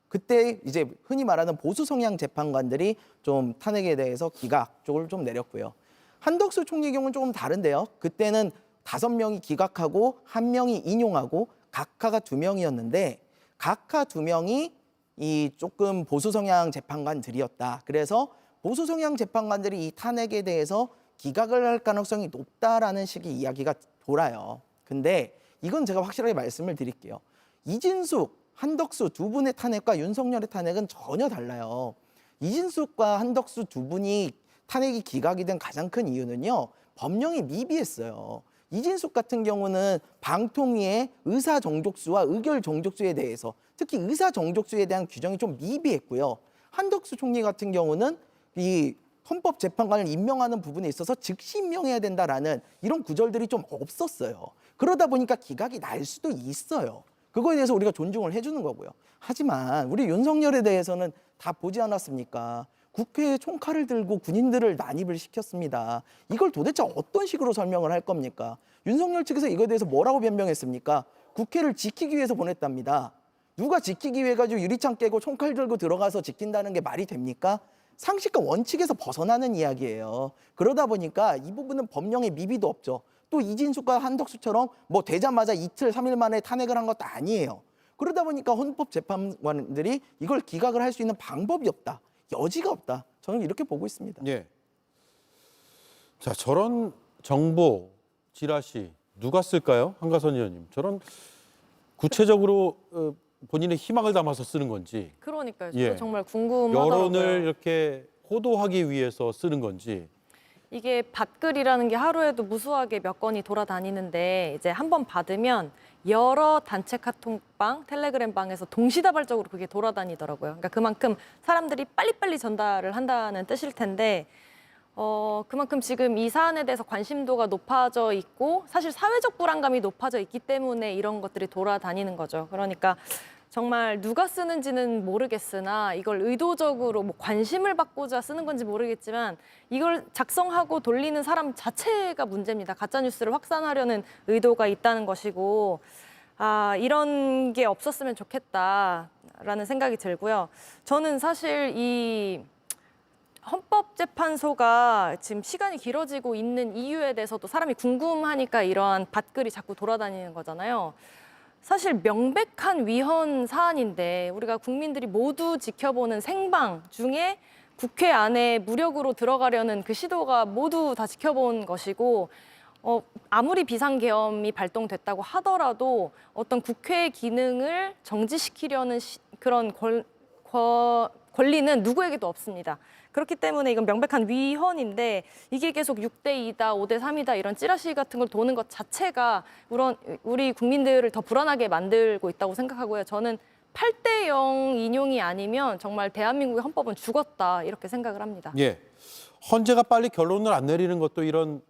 그때 이제 흔히 말하는 보수 성향 재판관들이 좀 탄핵에 대해서 기각 쪽을 좀 내렸고요. 한덕수 총리의 경우는 조금 다른데요. 그때는 5명이 기각하고 1명이 인용하고 각하가 2명이었는데 각하 2명이 이 조금 보수 성향 재판관들이었다. 그래서 보수 성향 재판관들이 이 탄핵에 대해서 기각을 할 가능성이 높다라는 식의 이야기가 돌아요. 근데 이건 제가 확실하게 말씀을 드릴게요. 이진숙, 한덕수 두 분의 탄핵과 윤석열의 탄핵은 전혀 달라요. 이진숙과 한덕수 두 분이 탄핵이 기각이 된 가장 큰 이유는요. 법령이 미비했어요. 이진숙 같은 경우는 방통위의 의사 정족수와 의결 정족수에 대해서 특히 의사 정족수에 대한 규정이 좀 미비했고요. 한덕수 총리 같은 경우는 이 헌법재판관을 임명하는 부분에 있어서 즉시 임명해야 된다라는 이런 구절들이 좀 없었어요. 그러다 보니까 기각이 날 수도 있어요. 그거에 대해서 우리가 존중을 해주는 거고요. 하지만 우리 윤석열에 대해서는 다 보지 않았습니까? 국회에 총칼을 들고 군인들을 난입을 시켰습니다. 이걸 도대체 어떤 식으로 설명을 할 겁니까? 윤석열 측에서 이거에 대해서 뭐라고 변명했습니까? 국회를 지키기 위해서 보냈답니다. 누가 지키기 위해 가지고 유리창 깨고 총칼 들고 들어가서 지킨다는 게 말이 됩니까? 상식과 원칙에서 벗어나는 이야기예요. 그러다 보니까 이 부분은 법령의 미비도 없죠. 또 이진숙과 한덕수처럼 뭐 되자마자 이틀, 3일 만에 탄핵을 한 것도 아니에요. 그러다 보니까 헌법재판관들이 이걸 기각을 할 수 있는 방법이 없다. 여지가 없다. 저는 이렇게 보고 있습니다. 예. 자, 저런 정보 지라시 누가 쓸까요? 한가선 의원님. 저런 구체적으로 본인의 희망을 담아서 쓰는 건지, 그러니까요. 저도 예. 정말 궁금하더라고요. 여론을 이렇게 호도하기 위해서 쓰는 건지. 이게 밭글이라는 게 하루에도 무수하게 몇 건이 돌아다니는데 이제 한 번 받으면 여러 단체 카톡방, 텔레그램 방에서 동시다발적으로 그게 돌아다니더라고요. 그러니까 그만큼 사람들이 빨리빨리 전달을 한다는 뜻일 텐데 그만큼 지금 이 사안에 대해서 관심도가 높아져 있고 사실 사회적 불안감이 높아져 있기 때문에 이런 것들이 돌아다니는 거죠. 그러니까 정말 누가 쓰는지는 모르겠으나 이걸 의도적으로 뭐 관심을 받고자 쓰는 건지 모르겠지만 이걸 작성하고 돌리는 사람 자체가 문제입니다. 가짜뉴스를 확산하려는 의도가 있다는 것이고 이런 게 없었으면 좋겠다라는 생각이 들고요. 저는 사실 이 헌법재판소가 지금 시간이 길어지고 있는 이유에 대해서도 사람이 궁금하니까 이러한 밭글이 자꾸 돌아다니는 거잖아요. 사실 명백한 위헌 사안인데 우리가 국민들이 모두 지켜보는 생방 중에 국회 안에 무력으로 들어가려는 그 시도가 모두 다 지켜본 것이고 아무리 비상계엄이 발동됐다고 하더라도 어떤 국회의 기능을 정지시키려는 그런 권리는 누구에게도 없습니다. 그렇기 때문에 이건 명백한 위헌인데 이게 계속 6대 2다, 5대 3이다 이런 찌라시 같은 걸 도는 것 자체가 우리 국민들을 더 불안하게 만들고 있다고 생각하고요. 저는 8대 0 인용이 아니면 정말 대한민국의 헌법은 죽었다 이렇게 생각을 합니다. 예. 헌재가 빨리 결론을 안 내리는 것도 이런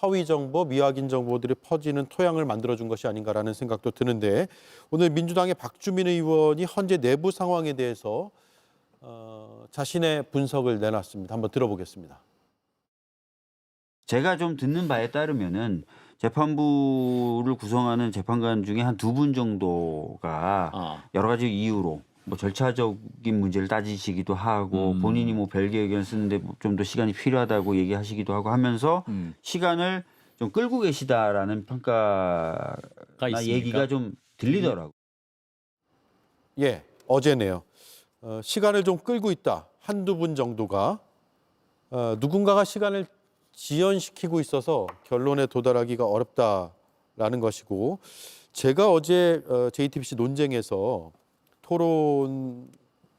허위 정보, 미확인 정보들이 퍼지는 토양을 만들어준 것이 아닌가라는 생각도 드는데 오늘 민주당의 박주민 의원이 헌재 내부 상황에 대해서 자신의 분석을 내놨습니다. 한번 들어보겠습니다. 제가 좀 듣는 바에 따르면은 재판부를 구성하는 재판관 중에 한 2분 정도가 여러 가지 이유로 뭐 절차적인 문제를 따지시기도 하고 본인이 뭐 별개 의견 쓰는데 좀 더 시간이 필요하다고 얘기하시기도 하고 하면서 시간을 좀 끌고 계시다라는 평가나 얘기가 좀 들리더라고요. 예, 어제네요. 시간을 좀 끌고 있다. 한두 분 정도가 누군가가 시간을 지연시키고 있어서 결론에 도달하기가 어렵다라는 것이고 제가 어제 JTBC 논쟁에서 토론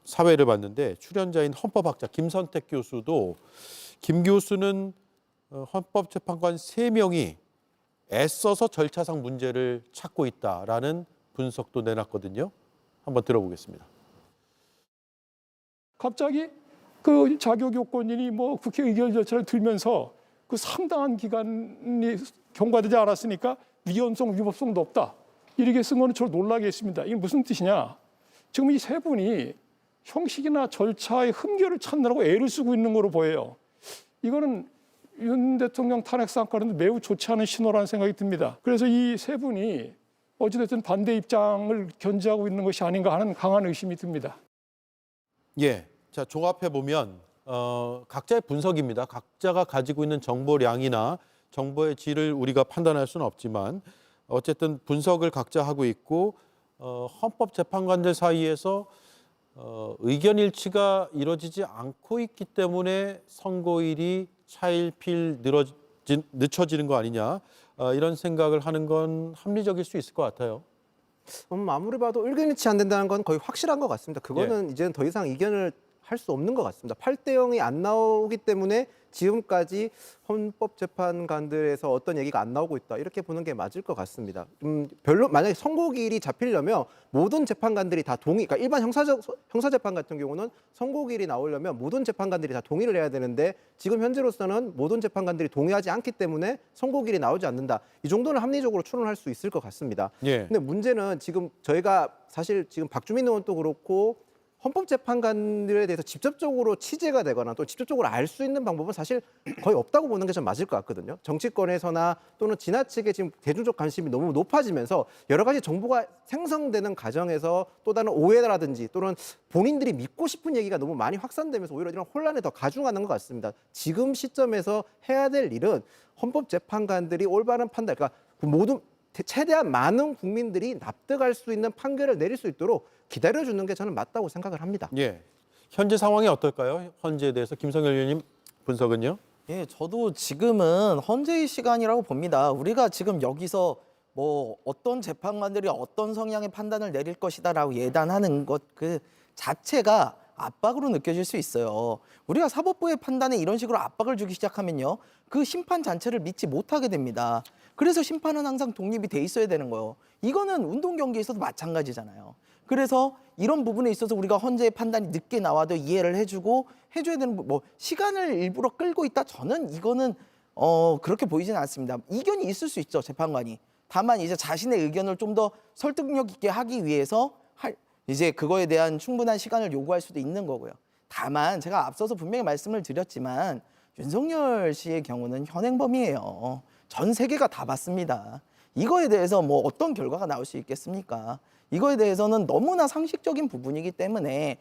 사회를 봤는데 출연자인 헌법학자 김선택 교수도 김 교수는 헌법재판관 3명이 애써서 절차상 문제를 찾고 있다라는 분석도 내놨거든요. 한번 들어보겠습니다. 갑자기 그 자격 요건이 뭐 국회 의결 절차를 들면서 그 상당한 기간이 경과되지 않았으니까 위헌성, 위법성도 없다. 이렇게 쓴 거는 저를 놀라게 했습니다. 이게 무슨 뜻이냐? 지금 이 세 분이 형식이나 절차의 흠결을 찾느라고 애를 쓰고 있는 거로 보여요. 이거는 윤 대통령 탄핵 사건은 매우 좋지 않은 신호라는 생각이 듭니다. 그래서 이 세 분이 어찌됐든 반대 입장을 견지하고 있는 것이 아닌가 하는 강한 의심이 듭니다. 예, 자 종합해 보면 각자의 분석입니다. 각자가 가지고 있는 정보량이나 정보의 질을 우리가 판단할 수는 없지만 어쨌든 분석을 각자 하고 있고 헌법재판관들 사이에서 의견 일치가 이루어지지 않고 있기 때문에 선고일이 차일피일 늦춰지는 거 아니냐 이런 생각을 하는 건 합리적일 수 있을 것 같아요. 아무리 봐도 의견일치 안 된다는 건 거의 확실한 것 같습니다. 그거는 이제는 더 이상 이견을 할 수 없는 것 같습니다. 8대 0이 안 나오기 때문에 지금까지 헌법재판관들에서 어떤 얘기가 안 나오고 있다 이렇게 보는 게 맞을 것 같습니다. 만약에 선고기일이 잡히려면 모든 재판관들이 다 그러니까 일반 형사재판 같은 경우는 선고기일이 나오려면 모든 재판관들이 다 동의를 해야 되는데 지금 현재로서는 모든 재판관들이 동의하지 않기 때문에 선고기일이 나오지 않는다. 이 정도는 합리적으로 추론할 수 있을 것 같습니다. 근데 문제는 지금 저희가 사실 지금 박주민 의원도 그렇고 헌법재판관들에 대해서 직접적으로 취재가 되거나 또 직접적으로 알 수 있는 방법은 사실 거의 없다고 보는 게 좀 맞을 것 같거든요. 정치권에서나 또는 지나치게 지금 대중적 관심이 너무 높아지면서 여러 가지 정보가 생성되는 과정에서 또 다른 오해라든지 또는 본인들이 믿고 싶은 얘기가 너무 많이 확산되면서 오히려 이런 혼란에 더 가중하는 것 같습니다. 지금 시점에서 해야 될 일은 헌법재판관들이 올바른 판단, 그러니까 모든 최대한 많은 국민들이 납득할 수 있는 판결을 내릴 수 있도록 기다려주는 게 저는 맞다고 생각을 합니다. 예, 현재 상황이 어떨까요? 헌재에 대해서 김성열 의원님 분석은요? 예, 저도 지금은 헌재의 시간이라고 봅니다. 우리가 지금 여기서 뭐 어떤 재판관들이 어떤 성향의 판단을 내릴 것이다라고 예단하는 것 그 자체가 압박으로 느껴질 수 있어요. 우리가 사법부의 판단에 이런 식으로 압박을 주기 시작하면요, 그 심판 자체를 믿지 못하게 됩니다. 그래서 심판은 항상 독립이 돼 있어야 되는 거예요. 이거는 운동 경기에서도 마찬가지잖아요. 그래서 이런 부분에 있어서 우리가 헌재의 판단이 늦게 나와도 이해를 해줘야 되는 뭐 시간을 일부러 끌고 있다. 저는 이거는 그렇게 보이지는 않습니다. 이견이 있을 수 있죠, 재판관이. 다만 이제 자신의 의견을 좀 더 설득력 있게 하기 위해서 이제 그거에 대한 충분한 시간을 요구할 수도 있는 거고요. 다만 제가 앞서서 분명히 말씀을 드렸지만 윤석열 씨의 경우는 현행범이에요. 전 세계가 다 봤습니다. 이거에 대해서 뭐 어떤 결과가 나올 수 있겠습니까? 이거에 대해서는 너무나 상식적인 부분이기 때문에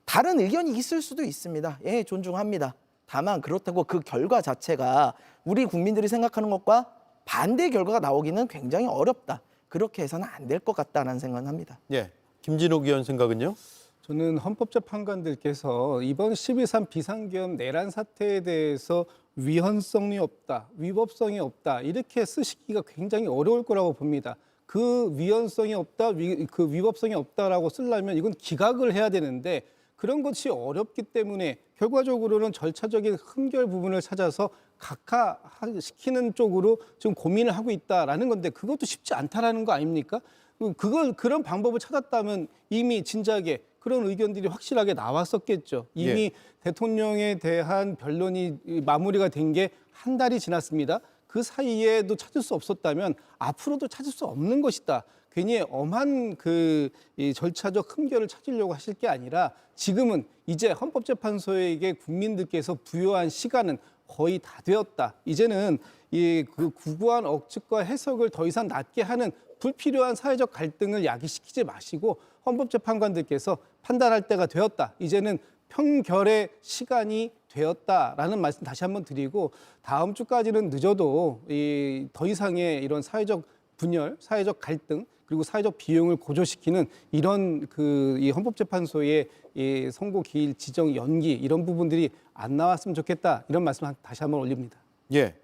다른 의견이 있을 수도 있습니다. 예, 존중합니다. 다만 그렇다고 그 결과 자체가 우리 국민들이 생각하는 것과 반대 결과가 나오기는 굉장히 어렵다. 그렇게 해서는 안 될 것 같다는 생각은 합니다. 예, 김진욱 의원 생각은요? 저는 헌법재판관들께서 이번 12.3 비상계엄 내란 사태에 대해서 위헌성이 없다, 위법성이 없다 이렇게 쓰시기가 굉장히 어려울 거라고 봅니다. 그 위헌성이 없다, 그 위법성이 없다라고 쓰려면 이건 기각을 해야 되는데 그런 것이 어렵기 때문에 결과적으로는 절차적인 흠결 부분을 찾아서 각하시키는 쪽으로 지금 고민을 하고 있다라는 건데 그것도 쉽지 않다라는 거 아닙니까? 그런 방법을 찾았다면 이미 진작에 그런 의견들이 확실하게 나왔었겠죠. 이미 대통령에 대한 변론이 마무리가 된 게 한 달이 지났습니다. 그 사이에도 찾을 수 없었다면 앞으로도 찾을 수 없는 것이다. 괜히 엄한 이 절차적 흠결을 찾으려고 하실 게 아니라 지금은 이제 헌법재판소에게 국민들께서 부여한 시간은 거의 다 되었다. 이제는 그 구구한 억측과 해석을 더 이상 낮게 하는 불필요한 사회적 갈등을 야기시키지 마시고 헌법재판관들께서 판단할 때가 되었다. 이제는 평결의 시간이 되었다라는 말씀 다시 한번 드리고 다음 주까지는 늦어도 더 이상의 이런 사회적 분열, 사회적 갈등 그리고 사회적 비용을 고조시키는 이런 이 헌법재판소의 이 선고 기일 지정 연기 이런 부분들이 안 나왔으면 좋겠다 이런 말씀 다시 한번 올립니다. 예.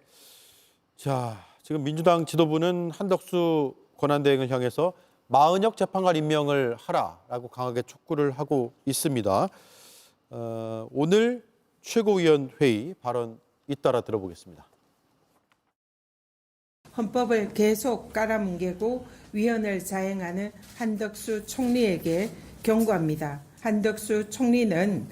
자, 지금 민주당 지도부는 한덕수 권한대행을 향해서 마은혁 재판관 임명을 하라라고 강하게 촉구를 하고 있습니다. 오늘 최고위원회의 발언 잇따라 들어보겠습니다. 헌법을 계속 깔아뭉개고 위헌을 자행하는 한덕수 총리에게 경고합니다. 한덕수 총리는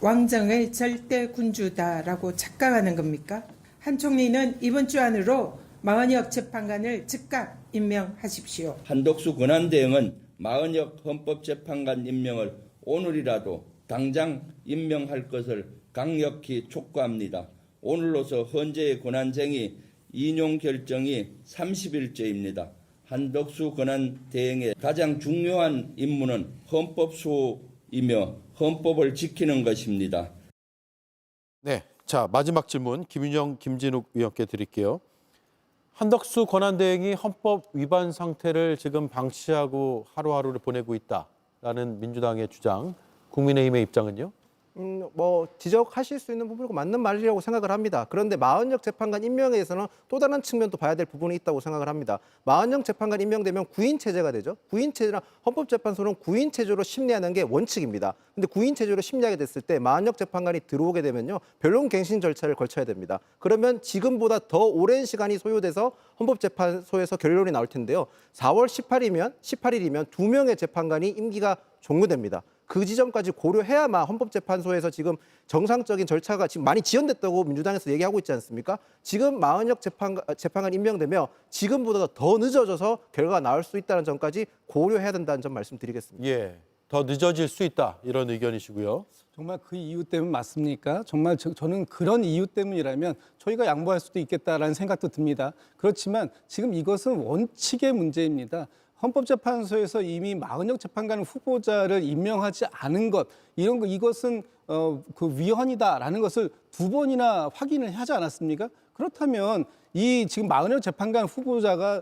왕정의 절대 군주다라고 착각하는 겁니까? 한 총리는 이번 주 안으로 마은혁 재판관을 즉각 임명하십시오. 한덕수 권한대행은 마은혁 헌법재판관 임명을 오늘이라도 당장 임명할 것을 강력히 촉구합니다. 오늘로서 헌재의 권한쟁의 인용 결정이 30일째입니다. 한덕수 권한대행의 가장 중요한 임무는 헌법 수호이며 헌법을 지키는 것입니다. 네, 자 마지막 질문 김윤영, 김진욱 위원께 드릴게요. 한덕수 권한대행이 헌법 위반 상태를 지금 방치하고 하루하루를 보내고 있다라는 민주당의 주장, 국민의힘의 입장은요? 뭐 지적하실 수 있는 부분이고 맞는 말이라고 생각을 합니다. 그런데 마은혁 재판관 임명에 대해서는 또 다른 측면도 봐야 될 부분이 있다고 생각을 합니다. 마은혁 재판관 임명되면 구인 체제가 되죠. 구인 체제랑 헌법재판소는 구인 체제로 심리하는 게 원칙입니다. 근데 구인 체제로 심리하게 됐을 때 마은혁 재판관이 들어오게 되면요, 변론갱신 절차를 거쳐야 됩니다. 그러면 지금보다 더 오랜 시간이 소요돼서 헌법재판소에서 결론이 나올 텐데요. 4월 18일이면 2명의 재판관이 임기가 종료됩니다. 그 지점까지 고려해야만 헌법재판소에서 지금 정상적인 절차가 지금 많이 지연됐다고 민주당에서 얘기하고 있지 않습니까? 지금 마은혁 재판관 임명되면 지금보다 더 늦어져서 결과가 나올 수 있다는 점까지 고려해야 된다는 점 말씀드리겠습니다. 예, 더 늦어질 수 있다 이런 의견이시고요. 정말 그 이유 때문 맞습니까? 정말 저는 그런 이유 때문이라면 저희가 양보할 수도 있겠다라는 생각도 듭니다. 그렇지만 지금 이것은 원칙의 문제입니다. 헌법재판소에서 이미 마은혁 재판관 후보자를 임명하지 않은 것, 이것은 그 위헌이다라는 것을 2번이나 확인을 하지 않았습니까? 그렇다면 이 지금 마은혁 재판관 후보자가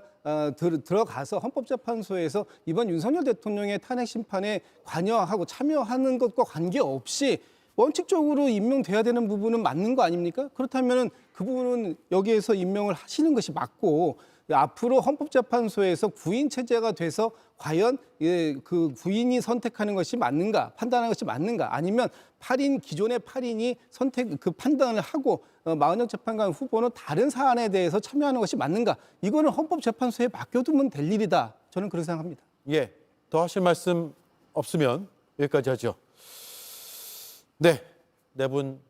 들어가서 헌법재판소에서 이번 윤석열 대통령의 탄핵 심판에 관여하고 참여하는 것과 관계없이 원칙적으로 임명돼야 되는 부분은 맞는 거 아닙니까? 그렇다면 그 부분은 여기에서 임명을 하시는 것이 맞고, 앞으로 헌법재판소에서 구인 체제가 돼서 과연 그 구인이 선택하는 것이 맞는가, 판단하는 것이 맞는가, 아니면 기존의 8인이 그 판단을 하고 마은혁 재판관 후보는 다른 사안에 대해서 참여하는 것이 맞는가, 이거는 헌법재판소에 맡겨두면 될 일이다. 저는 그렇게 생각합니다. 예, 더 하실 말씀 없으면 여기까지 하죠. 네, 네 분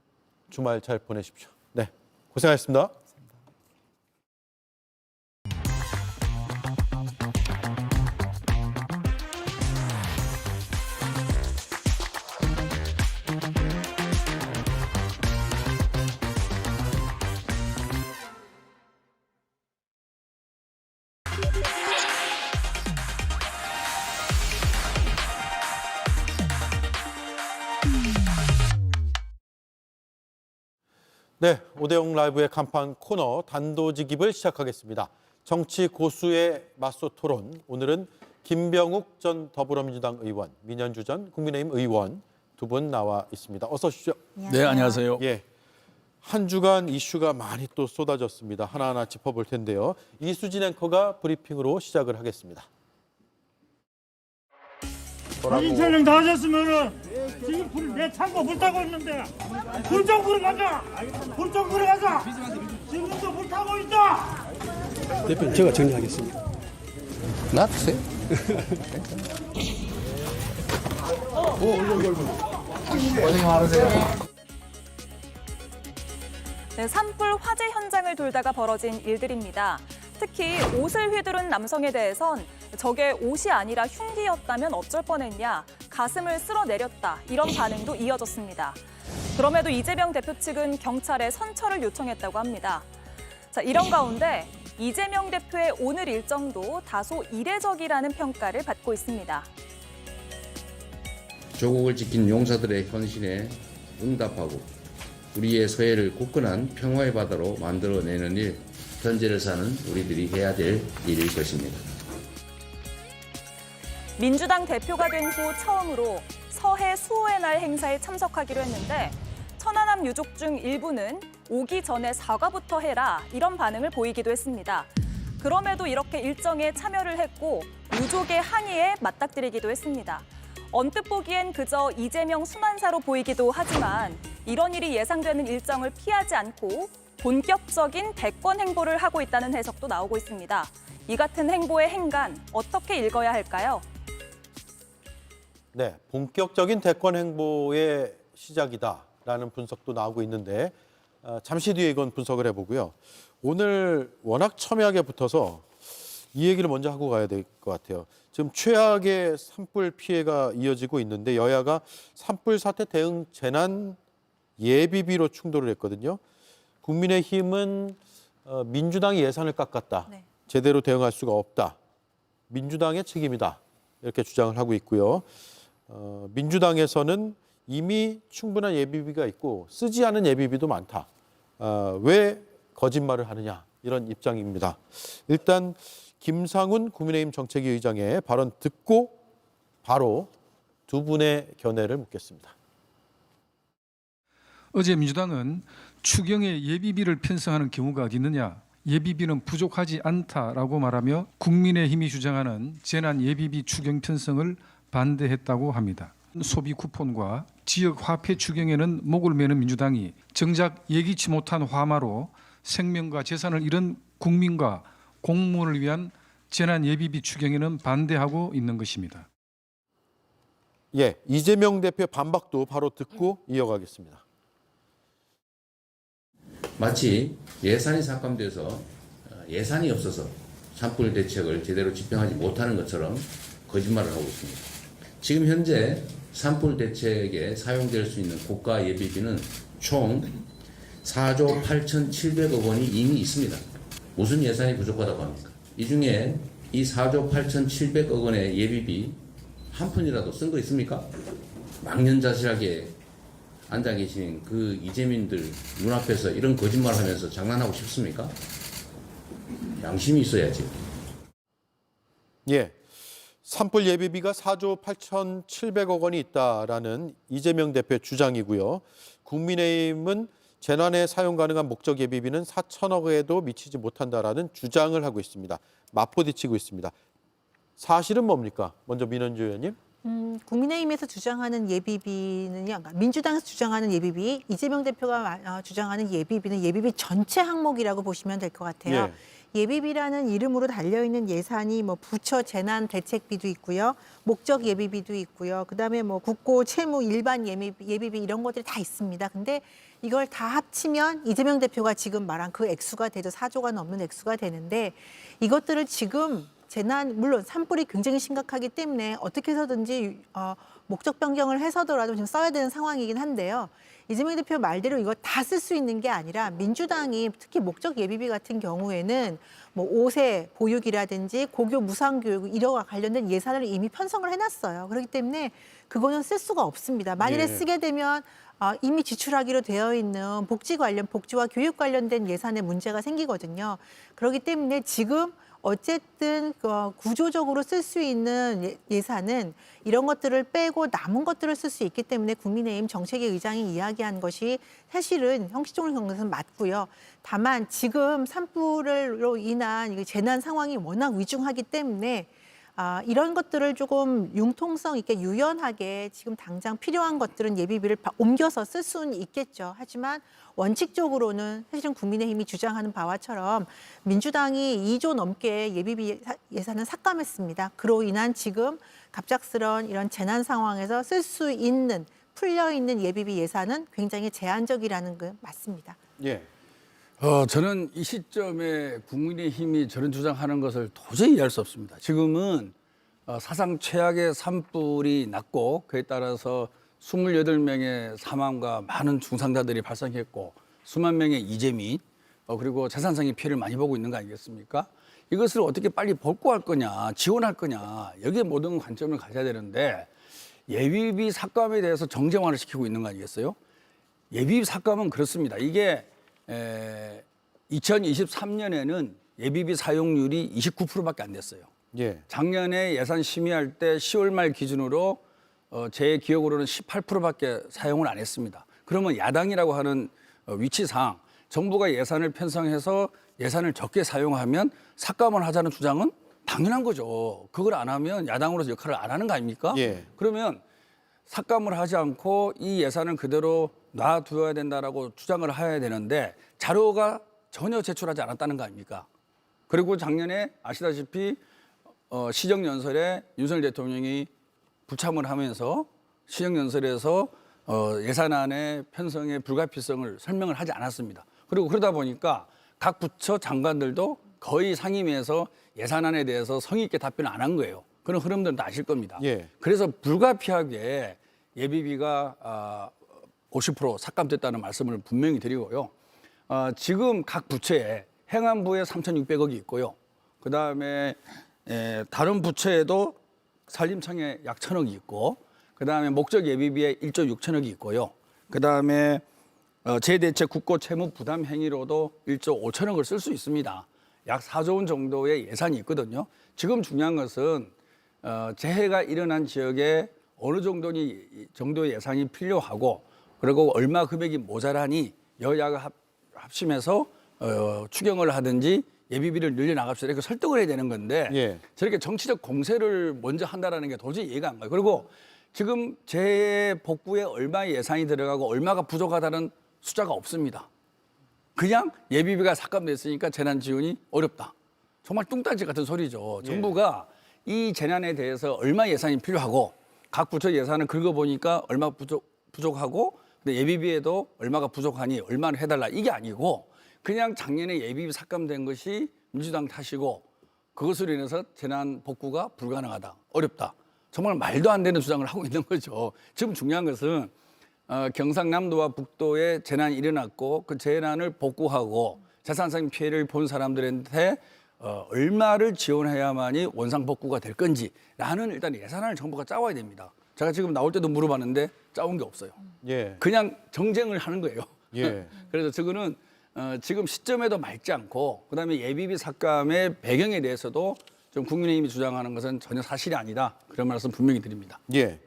주말 잘 보내십시오. 네, 고생하셨습니다. 네, 오대영 라이브의 간판 코너 단도직입을 시작하겠습니다. 정치 고수의 맞서 토론. 오늘은 김병욱 전 더불어민주당 의원, 민현주 전 국민의힘 의원 두 분 나와 있습니다. 어서 오십시오. 네, 안녕하세요. 예, 한 주간 이슈가 많이 또 쏟아졌습니다. 하나하나 짚어볼 텐데요. 이수진 앵커가 브리핑으로 시작을 하겠습니다. 사진 촬영 다 하셨으면은 지금 내 창고 불 타고 있는데 불 좀 끌어가자. 불 좀 끌어가자. 지금도 불 타고 있다. 대표님, 제가 정리하겠습니다. 놔두세요. 고생 많으세요. 네, 산불 화재 현장을 돌다가 벌어진 일들입니다. 특히 옷을 휘두른 남성에 대해선 저게 옷이 아니라 흉기였다면 어쩔 뻔했냐, 가슴을 쓸어내렸다, 이런 반응도 이어졌습니다. 그럼에도 이재명 대표 측은 경찰에 선처를 요청했다고 합니다. 자, 이런 가운데 이재명 대표의 오늘 일정도 다소 이례적이라는 평가를 받고 있습니다. 조국을 지킨 용사들의 헌신에 응답하고 우리의 서해를 굳건한 평화의 바다로 만들어내는 일, 현재를 사는 우리들이 해야 될 일일 것입니다. 민주당 대표가 된 후 처음으로 서해 수호의 날 행사에 참석하기로 했는데 천안함 유족 중 일부는 오기 전에 사과부터 해라, 이런 반응을 보이기도 했습니다. 그럼에도 이렇게 일정에 참여를 했고 유족의 항의에 맞닥뜨리기도 했습니다. 언뜻 보기엔 그저 이재명 순환사로 보이기도 하지만 이런 일이 예상되는 일정을 피하지 않고 본격적인 대권 행보를 하고 있다는 해석도 나오고 있습니다. 이 같은 행보의 행간 어떻게 읽어야 할까요? 네, 본격적인 대권 행보의 시작이다라는 분석도 나오고 있는데 잠시 뒤에 이건 분석을 해보고요. 오늘 워낙 첨예하게 붙어서 이 얘기를 먼저 하고 가야 될 것 같아요. 지금 최악의 산불 피해가 이어지고 있는데 여야가 산불 사태 대응 재난 예비비로 충돌을 했거든요. 국민의힘은 민주당이 예산을 깎았다. 네. 제대로 대응할 수가 없다. 민주당의 책임이다. 이렇게 주장을 하고 있고요. 민주당에서는 이미 충분한 예비비가 있고 쓰지 않은 예비비도 많다. 왜 거짓말을 하느냐 이런 입장입니다. 일단 김상훈 국민의힘 정책위 의장의 발언 듣고 바로 두 분의 견해를 묻겠습니다. 어제 민주당은 추경에 예비비를 편성하는 경우가 어디 있느냐, 예비비는 부족하지 않다라고 말하며 국민의힘이 주장하는 재난 예비비 추경 편성을 반대했다고 합니다. 소비 쿠폰과 지역 화폐 추경에는 목을 매는 민주당이 정작 예기치 못한 화마로 생명과 재산을 잃은 국민과 공무원을 위한 재난 예비비 추경에는 반대하고 있는 것입니다. 예, 이재명 대표 반박도 바로 듣고 이어가겠습니다. 마치 예산이 삭감돼서 예산이 없어서 산불 대책을 제대로 집행하지 못하는 것처럼 거짓말을 하고 있습니다. 지금 현재 산불 대책에 사용될 수 있는 국가 예비비는 총 4조 8,700억 원이 이미 있습니다. 무슨 예산이 부족하다고 합니까? 이 중에 이 4조 8,700억 원의 예비비 한 푼이라도 쓴 거 있습니까? 망연자실하게 앉아 계신 그 이재민들 눈앞에서 이런 거짓말 하면서 장난하고 싶습니까? 양심이 있어야지. 예, 산불 예비비가 4조 8,700억 원이 있다라는 이재명 대표의 주장이고요. 국민의힘은 재난에 사용 가능한 목적 예비비는 4천억에도 미치지 못한다라는 주장을 하고 있습니다. 마포디치고 있습니다. 사실은 뭡니까? 먼저 민원주 의원님. 국민의힘에서 주장하는 예비비는요, 그러니까 민주당에서 주장하는 예비비, 이재명 대표가 주장하는 예비비는 예비비 전체 항목이라고 보시면 될 것 같아요. 예. 예비비라는 이름으로 달려있는 예산이 뭐 부처 재난 대책비도 있고요, 목적 예비비도 있고요, 그다음에 뭐 국고 채무 일반 예비비 이런 것들이 다 있습니다. 근데 이걸 다 합치면 이재명 대표가 지금 말한 그 액수가 되죠. 4조가 넘는 액수가 되는데 이것들을 지금 재난, 물론 산불이 굉장히 심각하기 때문에 어떻게 해서든지 목적 변경을 해서더라도 지금 써야 되는 상황이긴 한데요. 이재명 대표 말대로 이거 다 쓸 수 있는 게 아니라 민주당이 특히 목적 예비비 같은 경우에는 뭐 5세 보육이라든지 고교 무상교육 이와 관련된 예산을 이미 편성을 해놨어요. 그렇기 때문에 그거는 쓸 수가 없습니다. 만일에 쓰게 되면 이미 지출하기로 되어 있는 복지와 교육 관련된 예산에 문제가 생기거든요. 그렇기 때문에 지금 어쨌든 구조적으로 쓸 수 있는 예산은 이런 것들을 빼고 남은 것들을 쓸 수 있기 때문에 국민의힘 정책위 의장이 이야기한 것이 사실은 형식적으로 경우는 맞고요. 다만 지금 산불로 인한 재난 상황이 워낙 위중하기 때문에 이런 것들을 조금 융통성 있게 유연하게 지금 당장 필요한 것들은 예비비를 옮겨서 쓸 수는 있겠죠. 하지만 원칙적으로는 사실은 국민의힘이 주장하는 바와처럼 민주당이 2조 넘게 예비비 예산을 삭감했습니다. 그로 인한 지금 갑작스러운 이런 재난 상황에서 쓸 수 있는 풀려있는 예비비 예산은 굉장히 제한적이라는 게 맞습니다. 예. 저는 이 시점에 국민의힘이 저런 주장하는 것을 도저히 이해할 수 없습니다. 지금은 사상 최악의 산불이 났고 그에 따라서 28명의 사망과 많은 중상자들이 발생했고 수만 명의 이재 및 그리고 재산상의 피해를 많이 보고 있는 거 아니겠습니까? 이것을 어떻게 빨리 복구할 거냐, 지원할 거냐, 여기에 모든 관점을 가져야 되는데 예비비 삭감에 대해서 정쟁화를 시키고 있는 거 아니겠어요? 예비비 삭감은 그렇습니다. 이게 2023년에는 예비비 사용률이 29%밖에 안 됐어요. 예. 작년에 예산 심의할 때 10월 말 기준으로 제 기억으로는 18%밖에 사용을 안 했습니다. 그러면 야당이라고 하는 위치상 정부가 예산을 편성해서 예산을 적게 사용하면 삭감을 하자는 주장은 당연한 거죠. 그걸 안 하면 야당으로서 역할을 안 하는 거 아닙니까? 예. 그러면 삭감을 하지 않고 이 예산은 그대로 놔두어야 된다라고 주장을 해야 되는데 자료가 전혀 제출하지 않았다는 거 아닙니까? 그리고 작년에 아시다시피 시정연설에 윤석열 대통령이 불참을 하면서 시정연설에서 예산안의 편성의 불가피성을 설명을 하지 않았습니다. 그리고 그러다 보니까 각 부처 장관들도 거의 상임위에서 예산안에 대해서 성의 있게 답변을 안 한 거예요. 그런 흐름들은 다 아실 겁니다. 예. 그래서 불가피하게 예비비가 50% 삭감됐다는 말씀을 분명히 드리고요. 지금 각 부처에 행안부에 3,600억이 있고요. 그다음에 다른 부처에도 산림청에 약 1,000억이 있고 그다음에 목적 예비비에 1조 6천억이 있고요. 그다음에 재대책 국고 채무 부담 행위로도 1조 5천억을 쓸 수 있습니다. 약 4조 원 정도의 예산이 있거든요. 지금 중요한 것은 재해가 일어난 지역에 어느 정도의 예산이 필요하고 그리고 얼마 금액이 모자라니 여야가 합심해서 추경을 하든지 예비비를 늘려나갑시다 이렇게 설득을 해야 되는 건데 예. 저렇게 정치적 공세를 먼저 한다라는 게 도저히 이해가 안 가요. 그리고 지금 재해 복구에 얼마 예산이 들어가고 얼마가 부족하다는 숫자가 없습니다. 그냥 예비비가 삭감됐으니까 재난 지원이 어렵다. 정말 뚱딴지 같은 소리죠. 정부가 이 재난에 대해서 얼마 예산이 필요하고 각 부처 예산을 긁어보니까 얼마 부족하고 근데 예비비에도 얼마가 부족하니 얼마를 해달라 이게 아니고 그냥 작년에 예비비 삭감된 것이 민주당 탓이고 그것으로 인해서 재난 복구가 불가능하다. 어렵다. 정말 말도 안 되는 주장을 하고 있는 거죠. 지금 중요한 것은 경상남도와 북도에 재난이 일어났고 그 재난을 복구하고 재산상 피해를 본 사람들한테 얼마를 지원해야만이 원상 복구가 될 건지라는 일단 예산안을 정부가 짜와야 됩니다. 제가 지금 나올 때도 물어봤는데 짜온 게 없어요. 예. 그냥 정쟁을 하는 거예요. 예. 그래서 저거는 지금 시점에도 맞지 않고 그다음에 예비비 삭감의 배경에 대해서도 좀 국민의힘이 주장하는 것은 전혀 사실이 아니다. 그런 말씀 분명히 드립니다. 예.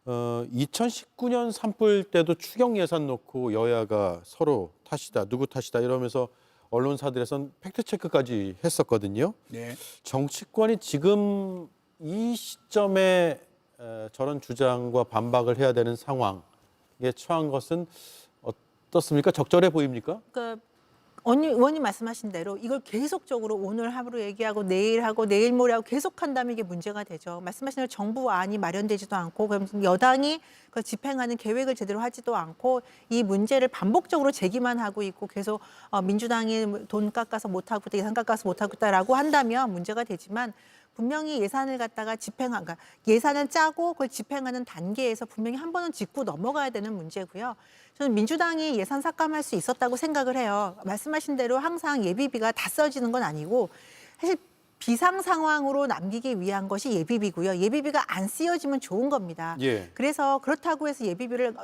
2019년 산불 때도 추경 예산 놓고 여야가 서로 탓이다, 누구 탓이다 이러면서 언론사들에선 팩트 체크까지 했었거든요. 네. 정치권이 지금 이 시점에 저런 주장과 반박을 해야 되는 상황에 처한 것은 어떻습니까? 적절해 보입니까? 그러니까 의원님 말씀하신 대로 이걸 계속적으로 오늘 하루 얘기하고 내일 하고 내일 모레 하고 계속한다면 이게 문제가 되죠. 말씀하신 대로 정부안이 마련되지도 않고 그럼 여당이 그 집행하는 계획을 제대로 하지도 않고 이 문제를 반복적으로 제기만 하고 있고 계속 민주당이 돈 깎아서 못하고 있다, 예산 깎아서 못하고 있다라고 한다면 문제가 되지만 분명히 예산을 갖다가 그러니까 예산을 짜고 그걸 집행하는 단계에서 분명히 한 번은 짚고 넘어가야 되는 문제고요. 저는 민주당이 예산 삭감할 수 있었다고 생각을 해요. 말씀하신 대로 항상 예비비가 다 써지는 건 아니고 사실 비상 상황으로 남기기 위한 것이 예비비고요. 예비비가 안 쓰여지면 좋은 겁니다. 예. 그래서 그렇다고 해서 예비비를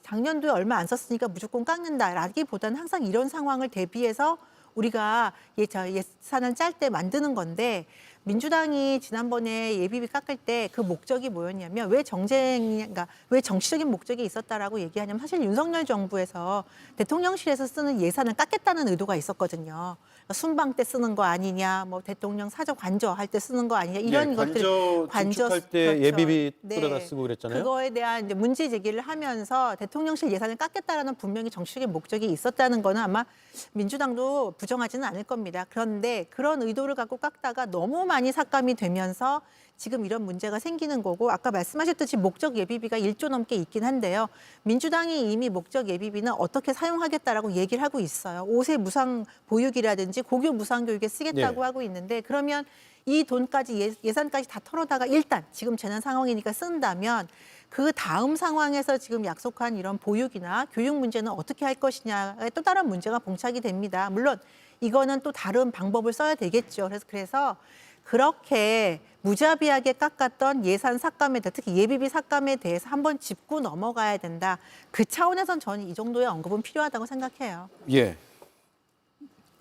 작년도에 얼마 안 썼으니까 무조건 깎는다라기보다는 항상 이런 상황을 대비해서 우리가 예산을 짤 때 만드는 건데 민주당이 지난번에 예비비 깎을 때 그 목적이 뭐였냐면 왜 정치적인 목적이 있었다라고 얘기하냐면 사실 윤석열 정부에서 대통령실에서 쓰는 예산을 깎겠다는 의도가 있었거든요. 순방 때 쓰는 거 아니냐, 뭐 대통령 사저 관저할 때 쓰는 거 아니냐 이런 것들 관저할 때 그렇죠. 예비비 끌어다 쓰고 그랬잖아요. 그거에 대한 이제 문제 제기를 하면서 대통령실 예산을 깎겠다라는 분명히 정치적인 목적이 있었다는 거는 아마 민주당도 부정하지는 않을 겁니다. 그런데 그런 의도를 갖고 깎다가 너무 많이 삭감이 되면서 지금 이런 문제가 생기는 거고 아까 말씀하셨듯이 목적 예비비가 1조 넘게 있긴 한데요. 민주당이 이미 목적 예비비는 어떻게 사용하겠다라고 얘기를 하고 있어요. 5세 무상 보육이라든지 고교 무상 교육에 쓰겠다고 하고 있는데 그러면 이 돈까지 예산까지 다 털어다가 일단 지금 재난 상황이니까 쓴다면 그 다음 상황에서 지금 약속한 이런 보육이나 교육 문제는 어떻게 할 것이냐에 또 다른 문제가 봉착이 됩니다. 물론 이거는 또 다른 방법을 써야 되겠죠. 그래서 그렇게 무자비하게 깎았던 예산 삭감에 대해 특히 예비비 삭감에 대해서 한번 짚고 넘어가야 된다. 그 차원에선 저는 이 정도의 언급은 필요하다고 생각해요. 예.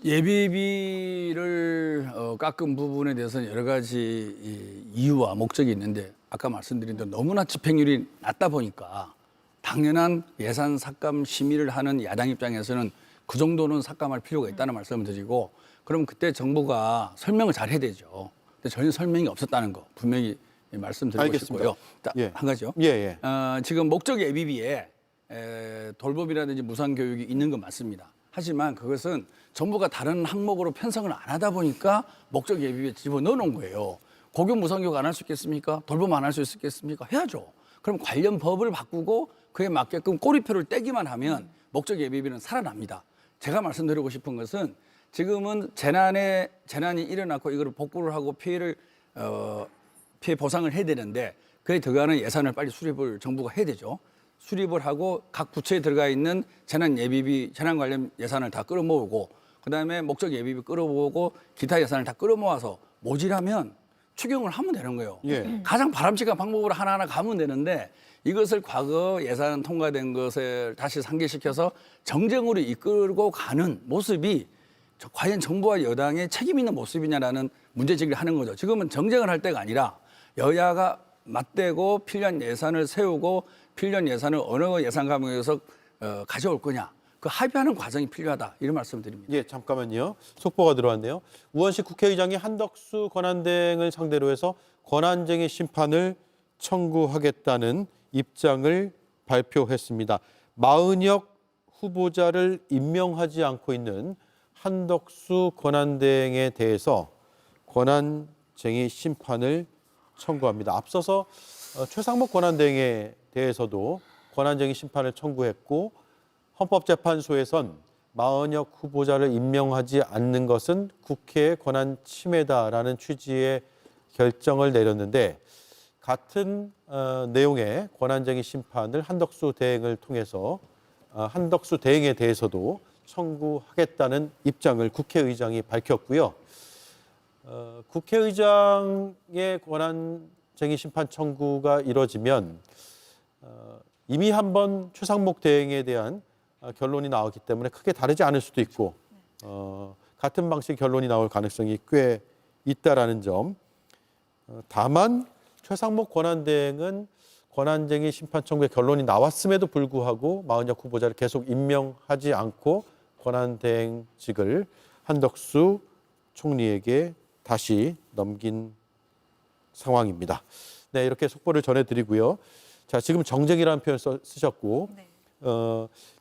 예비비를 깎은 부분에 대해서는 여러 가지 이유와 목적이 있는데 아까 말씀드린 대로 너무나 집행률이 낮다 보니까 당연한 예산 삭감 심의를 하는 야당 입장에서는 그 정도는 삭감할 필요가 있다는 말씀을 드리고, 그럼 그때 정부가 설명을 잘 해야 되죠. 근데 전혀 설명이 없었다는 거 분명히 말씀드리고 알겠습니다. 싶고요. 예. 한 가지요. 예. 지금 목적 예비비에 돌봄이라든지 무상교육이 있는 건 맞습니다. 하지만 그것은 정부가 다른 항목으로 편성을 안 하다 보니까 목적 예비비에 집어넣어 놓은 거예요. 고교 무상교육 안 할 수 있겠습니까? 돌봄 안 할 수 있겠습니까? 해야죠. 그럼 관련 법을 바꾸고 그에 맞게끔 꼬리표를 떼기만 하면 목적 예비비는 살아납니다. 제가 말씀드리고 싶은 것은 지금은 재난이 일어났고 이걸 복구를 하고 피해 보상을 해야 되는데 그에 들어가는 예산을 빨리 수립을 정부가 해야 되죠. 수립을 하고 각 부처에 들어가 있는 재난 예비비, 재난 관련 예산을 다 끌어모으고 그다음에 목적 예비비 끌어모으고 기타 예산을 다 끌어모아서 모자라면 추경을 하면 되는 거예요. 예. 가장 바람직한 방법으로 하나하나 가면 되는데 이것을 과거 예산 통과된 것을 다시 상기시켜서 정쟁으로 이끌고 가는 모습이 과연 정부와 여당의 책임 있는 모습이냐라는 문제제기를 하는 거죠. 지금은 정쟁을 할 때가 아니라 여야가 맞대고 필요한 예산을 세우고 필요한 예산을 어느 예산 과목에서 가져올 거냐. 그 합의하는 과정이 필요하다. 이런 말씀드립니다. 예, 잠깐만요. 속보가 들어왔네요. 우원식 국회의장이 한덕수 권한대행을 상대로 해서 권한쟁의 심판을 청구하겠다는 입장을 발표했습니다. 마은혁 후보자를 임명하지 않고 있는 한덕수 권한대행에 대해서 권한쟁의 심판을 청구합니다. 앞서서 최상목 권한대행에 대해서도 권한쟁의 심판을 청구했고 헌법재판소에선 마은혁 후보자를 임명하지 않는 것은 국회의 권한 침해다라는 취지의 결정을 내렸는데 같은 내용의 권한쟁의 심판을 한덕수 대행을 통해서 한덕수 대행에 대해서도 청구하겠다는 입장을 국회의장이 밝혔고요. 국회의장의 권한쟁의 심판 청구가 이뤄지면 이미 한번 최상목 대행에 대한 결론이 나왔기 때문에 크게 다르지 않을 수도 있고 같은 방식 결론이 나올 가능성이 꽤 있다라는 점. 다만 최상목 권한대행은 권한쟁의 심판 청구의 결론이 나왔음에도 불구하고 마은혁 후보자를 계속 임명하지 않고 권한대행직을 한덕수 총리에게 다시 넘긴 상황입니다. 네, 이렇게 속보를 전해드리고요. 자, 지금 정쟁이라는 표현 쓰셨고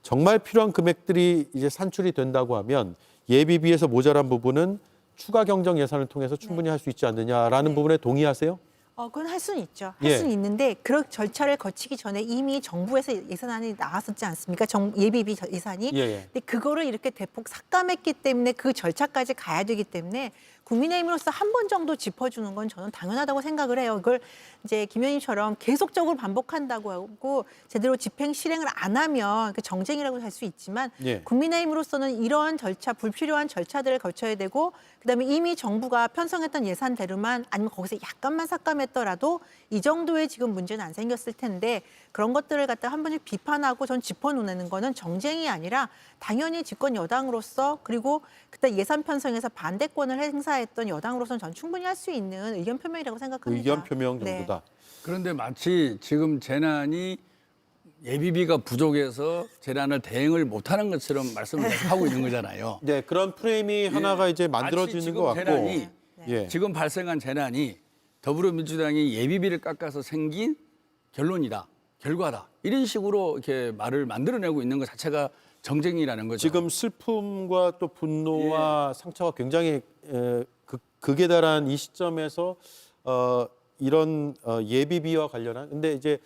정말 필요한 금액들이 이제 산출이 된다고 하면 예비비에서 모자란 부분은 추가 경정 예산을 통해서 충분히 할 수 있지 않느냐라는 부분에 동의하세요? 그건 할 수는 있죠. 할 수는 있는데 그런 절차를 거치기 전에 이미 정부에서 예산안이 나왔었지 않습니까? 예비비 예산이. 근데 그거를 이렇게 대폭 삭감했기 때문에 그 절차까지 가야 되기 때문에 국민의힘으로서 한 번 정도 짚어주는 건 저는 당연하다고 생각을 해요. 이걸 이제 김 의원님처럼 계속적으로 반복한다고 하고 제대로 집행 실행을 안 하면 그 정쟁이라고 할 수 있지만 국민의힘으로서는 이런 절차, 불필요한 절차들을 거쳐야 되고 그다음에 이미 정부가 편성했던 예산대로만 아니면 거기서 약간만 삭감했더라도 이 정도의 지금 문제는 안 생겼을 텐데 그런 것들을 갖다 한 번씩 비판하고 전 짚어놓는 거는 정쟁이 아니라 당연히 집권 여당으로서 그리고 그때 예산 편성에서 반대권을 행사했던 여당으로서는 전 충분히 할 수 있는 의견 표명이라고 생각합니다. 의견 표명 정도다. 그런데 마치 지금 재난이 예비비가 부족해서 재난을 대응을 못하는 것처럼 말씀을 하고 있는 거잖아요. 네, 그런 프레임이 하나가 이제 만들어지는 것 같고 지금 발생한 재난이 더불어민주당이 예비비를 깎아서 생긴 결론이다, 결과다 이런 식으로 이렇게 말을 만들어내고 있는 것 자체가 정쟁이라는 거죠. 지금 슬픔과 또 분노와 상처가 굉장히 극에 달한 이 시점에서 이런 예비비와 관련한 근데 이제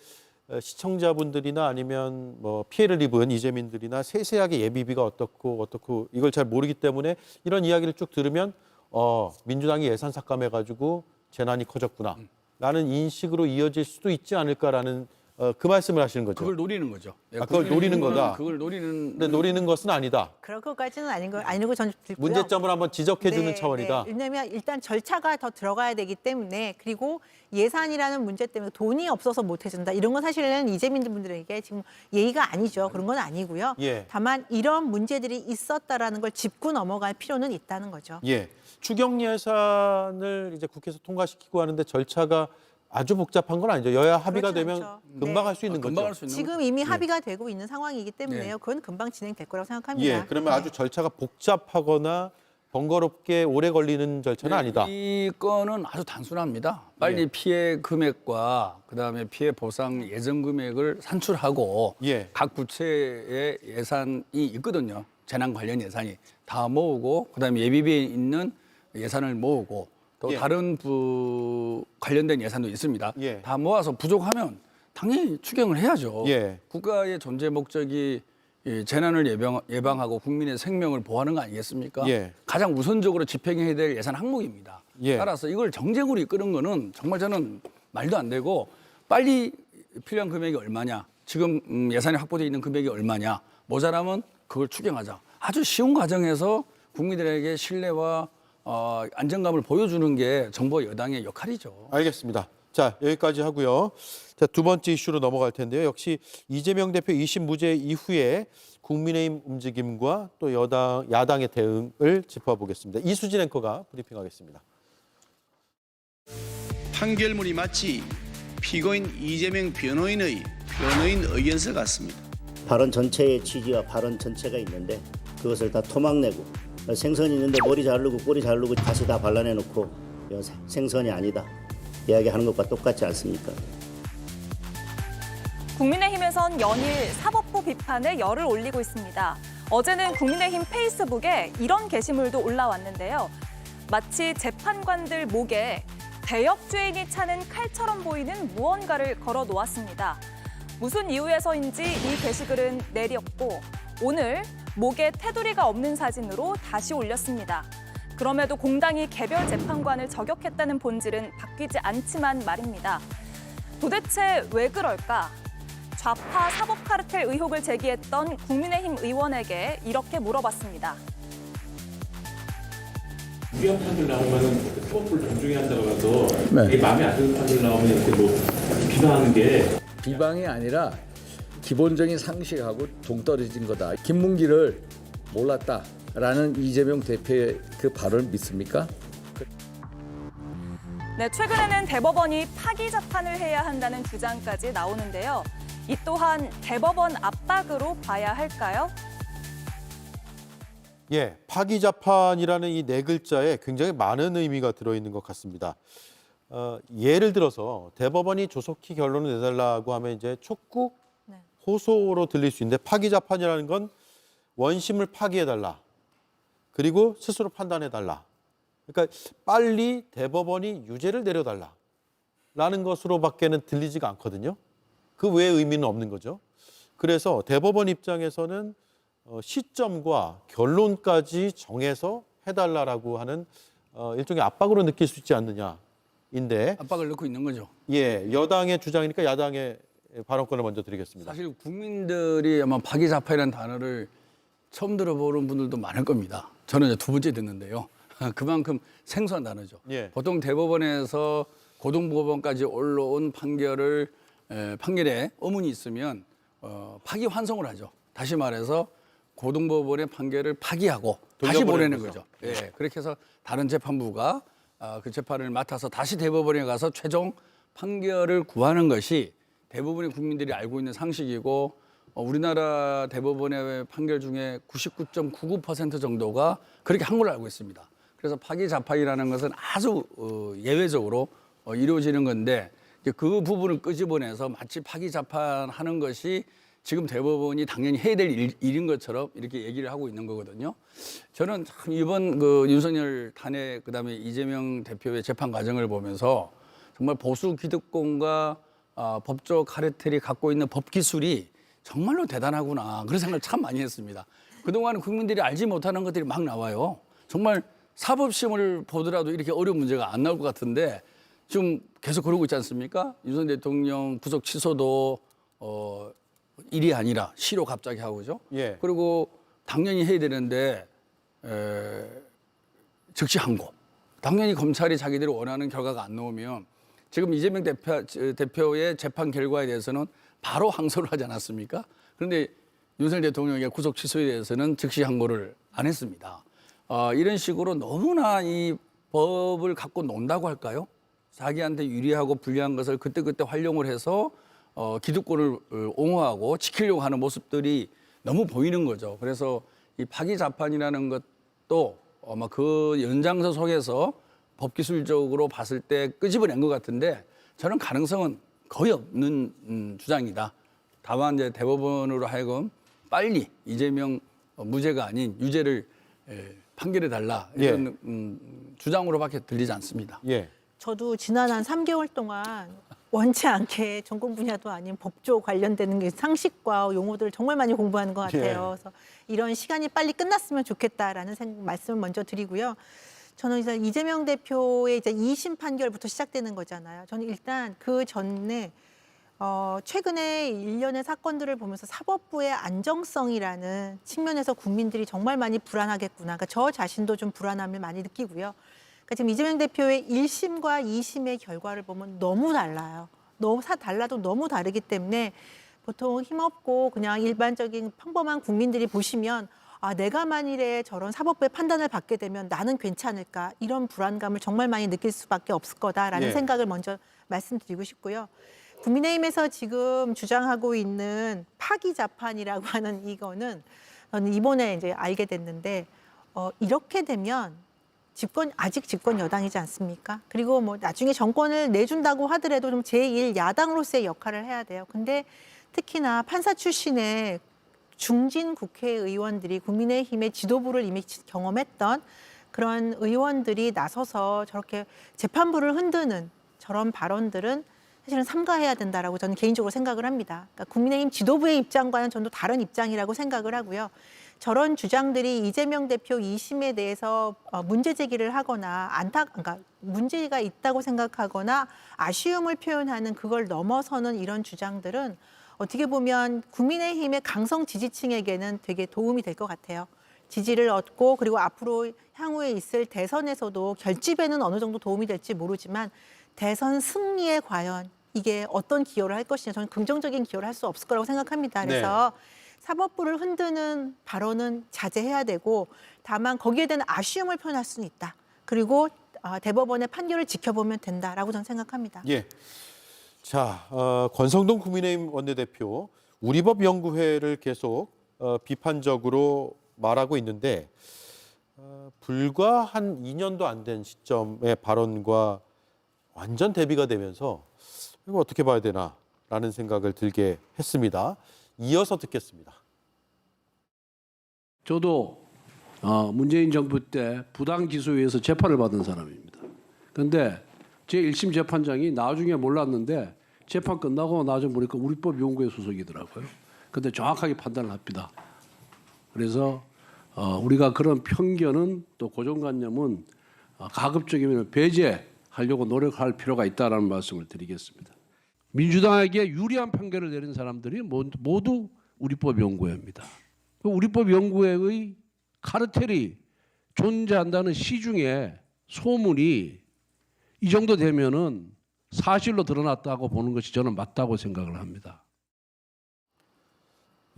시청자분들이나 아니면 뭐 피해를 입은 이재민들이나 세세하게 예비비가 어떻고 이걸 잘 모르기 때문에 이런 이야기를 쭉 들으면 민주당이 예산 삭감해가지고 재난이 커졌구나 라는 인식으로 이어질 수도 있지 않을까라는 그 말씀을 하시는 거죠. 그걸 노리는 거죠. 그걸 노리는 거다. 그걸 근데 노리는 것은 아니다. 그럴 것까지는 아니고 전 들고요. 문제점을 한번 지적해주는 차원이다. 왜냐하면 일단 절차가 더 들어가야 되기 때문에 그리고 예산이라는 문제 때문에 돈이 없어서 못 해준다. 이런 건 사실은 이재민 분들에게 지금 예의가 아니죠. 그런 건 아니고요. 다만 이런 문제들이 있었다라는 걸 짚고 넘어갈 필요는 있다는 거죠. 추경 예산을 이제 국회에서 통과시키고 하는데 절차가 아주 복잡한 건 아니죠. 여야 합의가 그렇진 되면 않죠. 금방 네. 할 수 있는 금방 거죠. 할 수 있는 지금 이미 합의가 되고 있는 상황이기 때문에요. 그건 금방 진행될 거라고 생각합니다. 예, 그러면 아주 절차가 복잡하거나 번거롭게 오래 걸리는 절차는 아니다. 이 건은 아주 단순합니다. 빨리 피해 금액과 그다음에 피해 보상 예정 금액을 산출하고 각 부처의 예산이 있거든요. 재난 관련 예산이 다 모으고 그다음에 예비비에 있는 예산을 모으고 또 다른 관련된 예산도 있습니다. 다 모아서 부족하면 당연히 추경을 해야죠. 국가의 존재 목적이 재난을 예방하고 국민의 생명을 보호하는 거 아니겠습니까? 가장 우선적으로 집행해야 될 예산 항목입니다. 따라서 이걸 정쟁으로 이끄는 거는 정말 저는 말도 안 되고 빨리 필요한 금액이 얼마냐, 지금 예산이 확보되어 있는 금액이 얼마냐, 모자라면 그걸 추경하자. 아주 쉬운 과정에서 국민들에게 신뢰와 안정감을 보여주는 게 정부 여당의 역할이죠. 알겠습니다. 자, 여기까지 하고요. 자, 두 번째 이슈로 넘어갈 텐데요. 역시 이재명 대표 2심 무죄 이후에 국민의힘 움직임과 또 야당의 대응을 짚어보겠습니다. 이수진 앵커가 브리핑하겠습니다. 판결문이 마치 피고인 이재명 변호인 의견서 같습니다. 발언 전체의 취지와 발언 전체가 있는데 그것을 다 토막내고 생선이 있는데 머리 자르고 꼬리 자르고 다시 다 발라내놓고 생선이 아니다 이야기하는 것과 똑같지 않습니까? 국민의힘에선 연일 사법부 비판에 열을 올리고 있습니다. 어제는 국민의힘 페이스북에 이런 게시물도 올라왔는데요. 마치 재판관들 목에 대역죄인이 차는 칼처럼 보이는 무언가를 걸어 놓았습니다. 무슨 이유에서인지 이 게시글은 내렸고 오늘 목에 테두리가 없는 사진으로 다시 올렸습니다. 그럼에도 공당이 개별 재판관을 저격했다는 본질은 바뀌지 않지만 말입니다. 도대체 왜 그럴까? 좌파 사법 카르텔 의혹을 제기했던 국민의힘 의원에게 이렇게 물어봤습니다. 위헌 판결 나오면은 사법부를 존중해야 한다고 해서 이게 마음에 안 드는 판결 나오면 이렇게 뭐 비방하는 게 비방이 아니라 기본적인 상식하고 동떨어진 거다. 김문기를 몰랐다라는 이재명 대표의 그 발언을 믿습니까? 네, 최근에는 대법원이 파기 재판을 해야 한다는 주장까지 나오는데요. 이 또한 대법원 압박으로 봐야 할까요? 예, 파기자판이라는 이 네 글자에 굉장히 많은 의미가 들어있는 것 같습니다. 예를 들어서 대법원이 조속히 결론을 내달라고 하면 이제 촉구, 호소로 들릴 수 있는데 파기자판이라는 건 원심을 파기해달라. 그리고 스스로 판단해달라. 그러니까 빨리 대법원이 유죄를 내려달라. 라는 것으로밖에는 들리지가 않거든요. 그 외의 의미는 없는 거죠. 그래서 대법원 입장에서는 시점과 결론까지 정해서 해달라고 하는 일종의 압박으로 느낄 수 있지 않느냐인데 압박을 넣고 있는 거죠. 예, 여당의 주장이니까 야당의 발언권을 먼저 드리겠습니다. 사실 국민들이 아마 파기자판이라는 단어를 처음 들어보는 분들도 많을 겁니다. 저는 이제 두 번째 듣는데요. 그만큼 생소한 단어죠. 보통 대법원에서 고등법원까지 올라온 판결에 의문이 있으면 파기환송을 하죠. 다시 말해서 고등법원의 판결을 파기하고 다시 보내는 거죠. 예, 그렇게 해서 다른 재판부가 그 재판을 맡아서 다시 대법원에 가서 최종 판결을 구하는 것이 대부분의 국민들이 알고 있는 상식이고 우리나라 대법원의 판결 중에 99.99% 정도가 그렇게 한 걸로 알고 있습니다. 그래서 파기자판이라는 것은 아주 예외적으로 이루어지는 건데 그 부분을 끄집어내서 마치 파기자판하는 것이 지금 대법원이 당연히 해야 될 일인 것처럼 이렇게 얘기를 하고 있는 거거든요. 저는 참 이번 그 윤석열 탄핵 그다음에 이재명 대표의 재판 과정을 보면서 정말 보수 기득권과 법조 카르텔이 갖고 있는 법 기술이 정말로 대단하구나 그런 생각을 참 많이 했습니다. 그동안 국민들이 알지 못하는 것들이 막 나와요. 정말 사법시험을 보더라도 이렇게 어려운 문제가 안 나올 것 같은데 지금 계속 그러고 있지 않습니까? 윤석열 대통령 구속 취소도 일이 아니라 시로 갑자기 하고죠. 그리고 당연히 해야 되는데 즉시 항고. 당연히 검찰이 자기들이 원하는 결과가 안 나오면 지금 이재명 대표의 재판 결과에 대해서는 바로 항소를 하지 않았습니까? 그런데 윤석열 대통령의 구속 취소에 대해서는 즉시 항고를 안 했습니다. 이런 식으로 너무나 이 법을 갖고 논다고 할까요? 자기한테 유리하고 불리한 것을 그때그때 활용을 해서 기득권을 옹호하고 지키려고 하는 모습들이 너무 보이는 거죠. 그래서 이 파기자판이라는 것도 아마 그 연장선 속에서 법기술적으로 봤을 때 끄집어낸 것 같은데 저는 가능성은 거의 없는 주장이다. 다만 이제 대법원으로 하여금 빨리 이재명 무죄가 아닌 유죄를 판결해 달라 이런 주장으로밖에 들리지 않습니다. 예. 저도 지난 한 3개월 동안 원치 않게 전공 분야도 아닌 법조 관련되는 게 상식과 용어들을 정말 많이 공부하는 것 같아요. 그래서 이런 시간이 빨리 끝났으면 좋겠다라는 말씀을 먼저 드리고요. 저는 이제 이재명 대표의 이제 2심 판결부터 시작되는 거잖아요. 저는 일단 그 전에 최근에 일련의 사건들을 보면서 사법부의 안정성이라는 측면에서 국민들이 정말 많이 불안하겠구나. 그러니까 저 자신도 좀 불안함을 많이 느끼고요. 그러니까 지금 이재명 대표의 1심과 2심의 결과를 보면 너무 달라요. 달라도 너무 다르기 때문에 보통 힘없고 그냥 일반적인 평범한 국민들이 보시면 아, 내가 만일에 저런 사법부의 판단을 받게 되면 나는 괜찮을까? 이런 불안감을 정말 많이 느낄 수밖에 없을 거다라는 생각을 먼저 말씀드리고 싶고요. 국민의힘에서 지금 주장하고 있는 파기자판이라고 하는 이거는 저는 이번에 이제 알게 됐는데 이렇게 되면 아직 집권 여당이지 않습니까? 그리고 뭐 나중에 정권을 내준다고 하더라도 좀 제1야당으로서의 역할을 해야 돼요. 근데 특히나 판사 출신의 중진 국회의원들이 국민의힘의 지도부를 이미 경험했던 그런 의원들이 나서서 저렇게 재판부를 흔드는 저런 발언들은 사실은 삼가해야 된다라고 저는 개인적으로 생각을 합니다. 그러니까 국민의힘 지도부의 입장과는 전혀 다른 입장이라고 생각을 하고요. 저런 주장들이 이재명 대표 2심에 대해서 문제 제기를 하거나 그러니까 문제가 있다고 생각하거나 아쉬움을 표현하는 그걸 넘어서는 이런 주장들은 어떻게 보면 국민의힘의 강성 지지층에게는 되게 도움이 될 것 같아요. 지지를 얻고 그리고 앞으로 향후에 있을 대선에서도 결집에는 어느 정도 도움이 될지 모르지만 대선 승리에 과연 이게 어떤 기여를 할 것이냐 저는 긍정적인 기여를 할 수 없을 거라고 생각합니다. 그래서 사법부를 흔드는 발언은 자제해야 되고 다만 거기에 대한 아쉬움을 표현할 수는 있다. 그리고 대법원의 판결을 지켜보면 된다라고 저는 생각합니다. 예. 자, 권성동 국민의힘 원내대표 우리법연구회를 계속 비판적으로 말하고 있는데 불과 한 2년도 안 된 시점의 발언과 완전 대비가 되면서 이거 어떻게 봐야 되나라는 생각을 들게 했습니다. 이어서 듣겠습니다. 저도 문재인 정부 때 부당 기소에 의해서 재판을 받은 사람입니다. 그런데 제 1심 재판장이 나중에 몰랐는데 재판 끝나고 나중에 보니까 우리법연구회 소속이더라고요. 근데 정확하게 판단을 합니다. 그래서 우리가 그런 편견은 또 고정관념은 가급적이면 배제하려고 노력할 필요가 있다는 말씀을 드리겠습니다. 민주당에게 유리한 판결을 내린 사람들이 모두 우리법연구회입니다. 우리법연구회의 카르텔이 존재한다는 시중에 소문이 이 정도 되면은 사실로 드러났다고 보는 것이 저는 맞다고 생각을 합니다.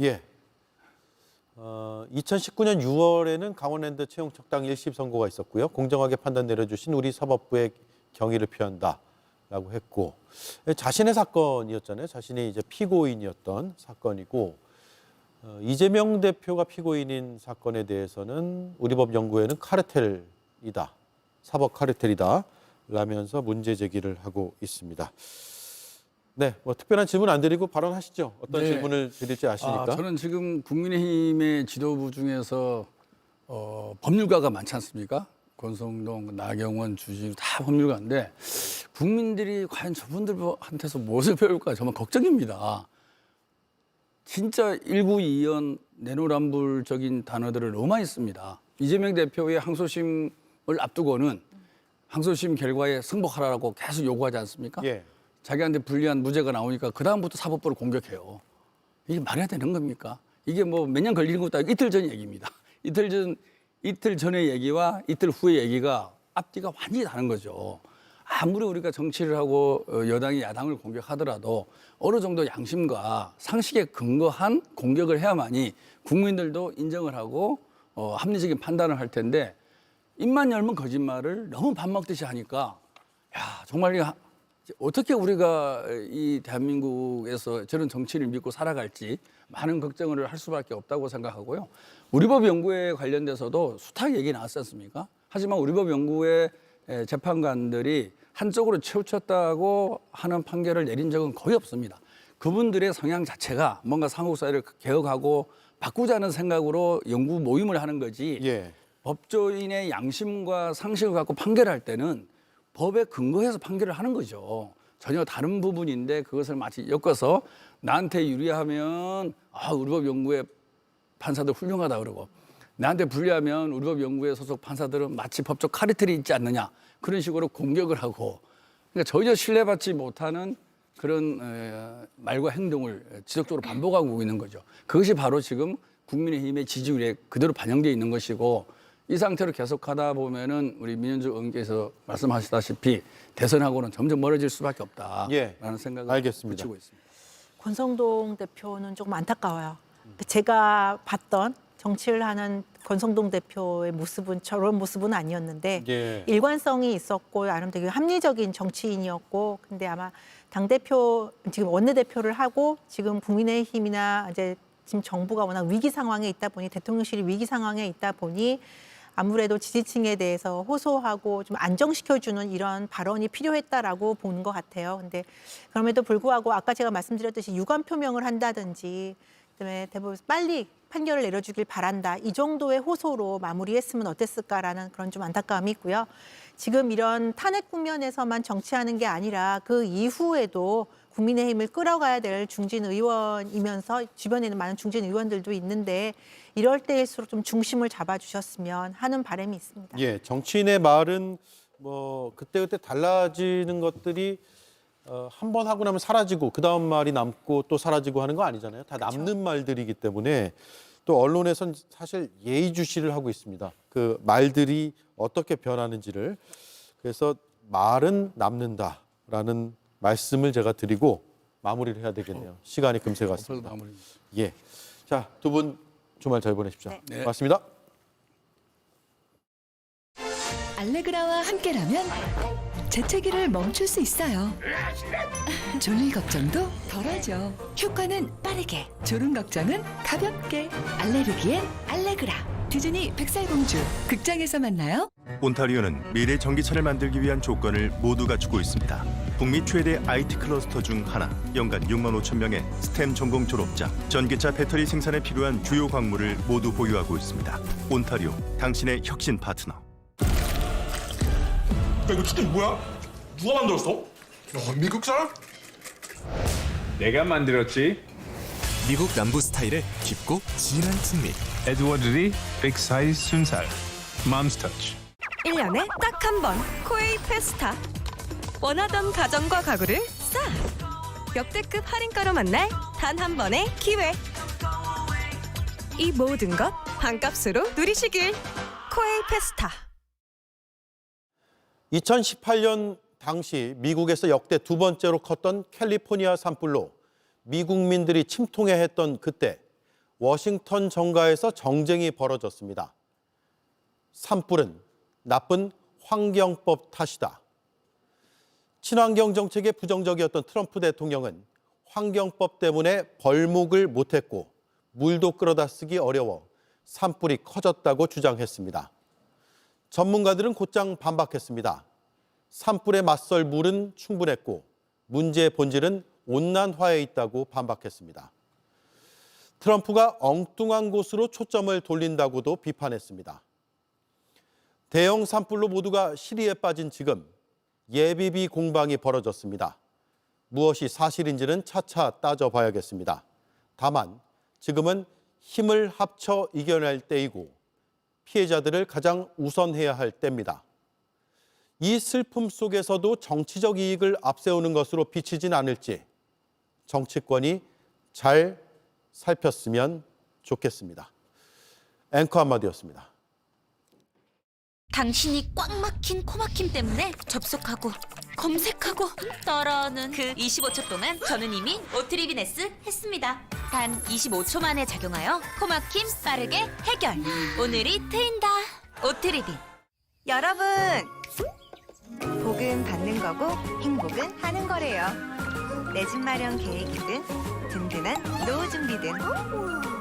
예. 2019년 6월에는 강원랜드 채용 척당 1심 선고가 있었고요. 공정하게 판단 내려주신 우리 사법부의 경의를 표한다라고 했고 자신의 사건이었잖아요. 자신이 이제 피고인이었던 사건이고 이재명 대표가 피고인인 사건에 대해서는 우리법연구회는 카르텔이다. 사법 카르텔이다. 라면서 문제 제기를 하고 있습니다. 네, 뭐 특별한 질문 안 드리고 발언하시죠. 어떤 질문을 드릴지 아시니까. 저는 지금 국민의힘의 지도부 중에서 법률가가 많지 않습니까? 권성동, 나경원, 주진우 다 법률가인데 국민들이 과연 저분들한테서 무엇을 배울까 정말 걱정입니다. 진짜 1구2연 내노남불적인 단어들을 너무 많이 씁니다. 이재명 대표의 항소심을 앞두고는 항소심 결과에 승복하라고 계속 요구하지 않습니까? 예. 자기한테 불리한 무죄가 나오니까 그다음부터 사법부를 공격해요. 이게 말이 되는 겁니까? 이게 뭐 몇 년 걸리는 것도 아니고 이틀 전 얘기입니다. 이틀 전의 얘기와 이틀 후의 얘기가 앞뒤가 완전히 다른 거죠. 아무리 우리가 정치를 하고 여당이 야당을 공격하더라도 어느 정도 양심과 상식에 근거한 공격을 해야만이 국민들도 인정을 하고 합리적인 판단을 할 텐데 입만 열면 거짓말을 너무 밥 먹듯이 하니까 정말 어떻게 우리가 이 대한민국에서 저런 정치를 믿고 살아갈지 많은 걱정을 할 수밖에 없다고 생각하고요. 우리법 연구에 관련돼서도 숱하게 얘기 나왔지 않습니까? 하지만 우리법 연구의 재판관들이 한쪽으로 치우쳤다고 하는 판결을 내린 적은 거의 없습니다. 그분들의 성향 자체가 뭔가 삼국사회를 개혁하고 바꾸자는 생각으로 연구 모임을 하는 거지 법조인의 양심과 상식을 갖고 판결할 때는 법에 근거해서 판결을 하는 거죠. 전혀 다른 부분인데 그것을 마치 엮어서 나한테 유리하면 우리법 연구의 판사들 훌륭하다 그러고 나한테 불리하면 우리법 연구의 소속 판사들은 마치 법적 카르텔이 있지 않느냐 그런 식으로 공격을 하고 그러니까 전혀 신뢰받지 못하는 그런 말과 행동을 지속적으로 반복하고 있는 거죠. 그것이 바로 지금 국민의힘의 지지율에 그대로 반영되어 있는 것이고 이 상태로 계속하다 보면은 우리 민현주 의원께서 말씀하시다시피 대선하고는 점점 멀어질 수밖에 없다라는 생각을 붙이고 있습니다. 권성동 대표는 조금 안타까워요. 제가 봤던 정치를 하는 권성동 대표의 모습은 저런 모습은 아니었는데 일관성이 있었고 나름 되게 합리적인 정치인이었고 근데 아마 당대표 지금 원내대표를 하고 지금 국민의힘이나 이제 지금 정부가 워낙 위기 상황에 있다 보니 대통령실이 위기 상황에 있다 보니 아무래도 지지층에 대해서 호소하고 좀 안정시켜주는 이런 발언이 필요했다라고 보는 것 같아요. 근데 그럼에도 불구하고 아까 제가 말씀드렸듯이 유감 표명을 한다든지 그다음에 대법원 빨리 판결을 내려주길 바란다. 이 정도의 호소로 마무리했으면 어땠을까라는 그런 좀 안타까움이 있고요. 지금 이런 탄핵 국면에서만 정치하는 게 아니라 그 이후에도 국민의힘을 끌어가야 될 중진 의원이면서 주변에는 많은 중진 의원들도 있는데 이럴 때일수록 좀 중심을 잡아주셨으면 하는 바람이 있습니다. 정치인의 말은 뭐 그때그때 달라지는 것들이 한 번 하고 나면 사라지고 그 다음 말이 남고 또 사라지고 하는 거 아니잖아요. 다 남는 말들이기 때문에 또 언론에선 사실 예의주시를 하고 있습니다. 그 말들이 어떻게 변하는지를. 그래서 말은 남는다라는 말씀을 제가 드리고 마무리를 해야 되겠네요. 시간이 금세 갔습니다. 자, 두 분 주말 잘 보내십시오. 고맙습니다. 알레그라와 함께라면 재채기를 멈출 수 있어요. 졸릴 걱정도 덜하죠. 효과는 빠르게, 졸음 걱정은 가볍게. 알레르기엔 알레그라. 디즈니 백설공주 극장에서 만나요. 온타리오는 미래 전기차를 만들기 위한 조건을 모두 갖추고 있습니다. 북미 최대 IT 클러스터 중 하나, 연간 6만 5천 명의 스템 전공 졸업자, 전기차 배터리 생산에 필요한 주요 광물을 모두 보유하고 있습니다. 온타리오, 당신의 혁신 파트너. 이거 치킨 뭐야? 누가 만들었어? 미국 사람? 내가 만들었지. 미국 남부 스타일의 깊고 진한 풍미. 에드워드 리 빅사이즈 순살 맘스터치. 1년에 딱 한 번 코웨이 페스타. 원하던 가전과 가구를 싹. 역대급 할인가로 만날 단 한 번의 기회. 이 모든 것 반값으로 누리시길. 코웨이 페스타. 2018년 당시 미국에서 역대 두 번째로 컸던 캘리포니아 산불로 미국민들이 침통해했던 그때 워싱턴 정가에서 정쟁이 벌어졌습니다. 산불은 나쁜 환경법 탓이다. 친환경 정책에 부정적이었던 트럼프 대통령은 환경법 때문에 벌목을 못했고 물도 끌어다 쓰기 어려워 산불이 커졌다고 주장했습니다. 전문가들은 곧장 반박했습니다. 산불에 맞설 물은 충분했고 문제의 본질은 온난화에 있다고 반박했습니다. 트럼프가 엉뚱한 곳으로 초점을 돌린다고도 비판했습니다. 대형 산불로 모두가 시리에 빠진 지금 예비비 공방이 벌어졌습니다. 무엇이 사실인지는 차차 따져봐야겠습니다. 다만 지금은 힘을 합쳐 이겨낼 때이고 피해자들을 가장 우선해야 할 때입니다. 이 슬픔 속에서도 정치적 이익을 앞세우는 것으로 비치진 않을지 정치권이 잘 살폈으면 좋겠습니다. 앵커 한마디였습니다. 당신이 꽉 막힌 코막힘 때문에 접속하고 검색하고 따라하는 그 25초 동안 저는 이미 오트리빈 S 했습니다. 단 25초 만에 작용하여 코막힘 빠르게 해결. 오늘이 트인다. 오트리빈. 여러분 복은 받는 거고 행복은 하는 거래요. 내 집 마련 계획이든 든든한 노후 준비든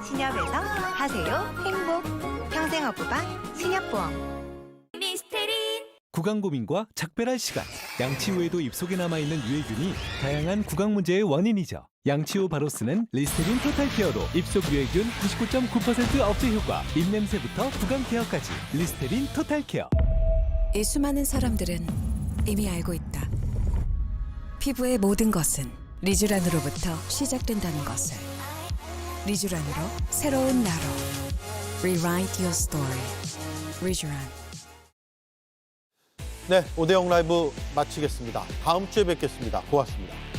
신협에서 하세요 행복. 평생어부방 신협보험. 구강 고민과 작별할 시간. 양치 후에도 입속에 남아있는 유해균이 다양한 구강 문제의 원인이죠. 양치 후 바로 쓰는 리스테린 토탈 케어로 입속 유해균 99.9% 억제 효과, 입냄새부터 구강 케어까지 리스테린 토탈 케어. 이 수많은 사람들은 이미 알고 있다. 피부의 모든 것은 리쥬란으로부터 시작된다는 것을. 리쥬란으로 새로운 나로. Rewrite your story. 리쥬란. 네, 오대영 라이브 마치겠습니다. 다음 주에 뵙겠습니다. 고맙습니다.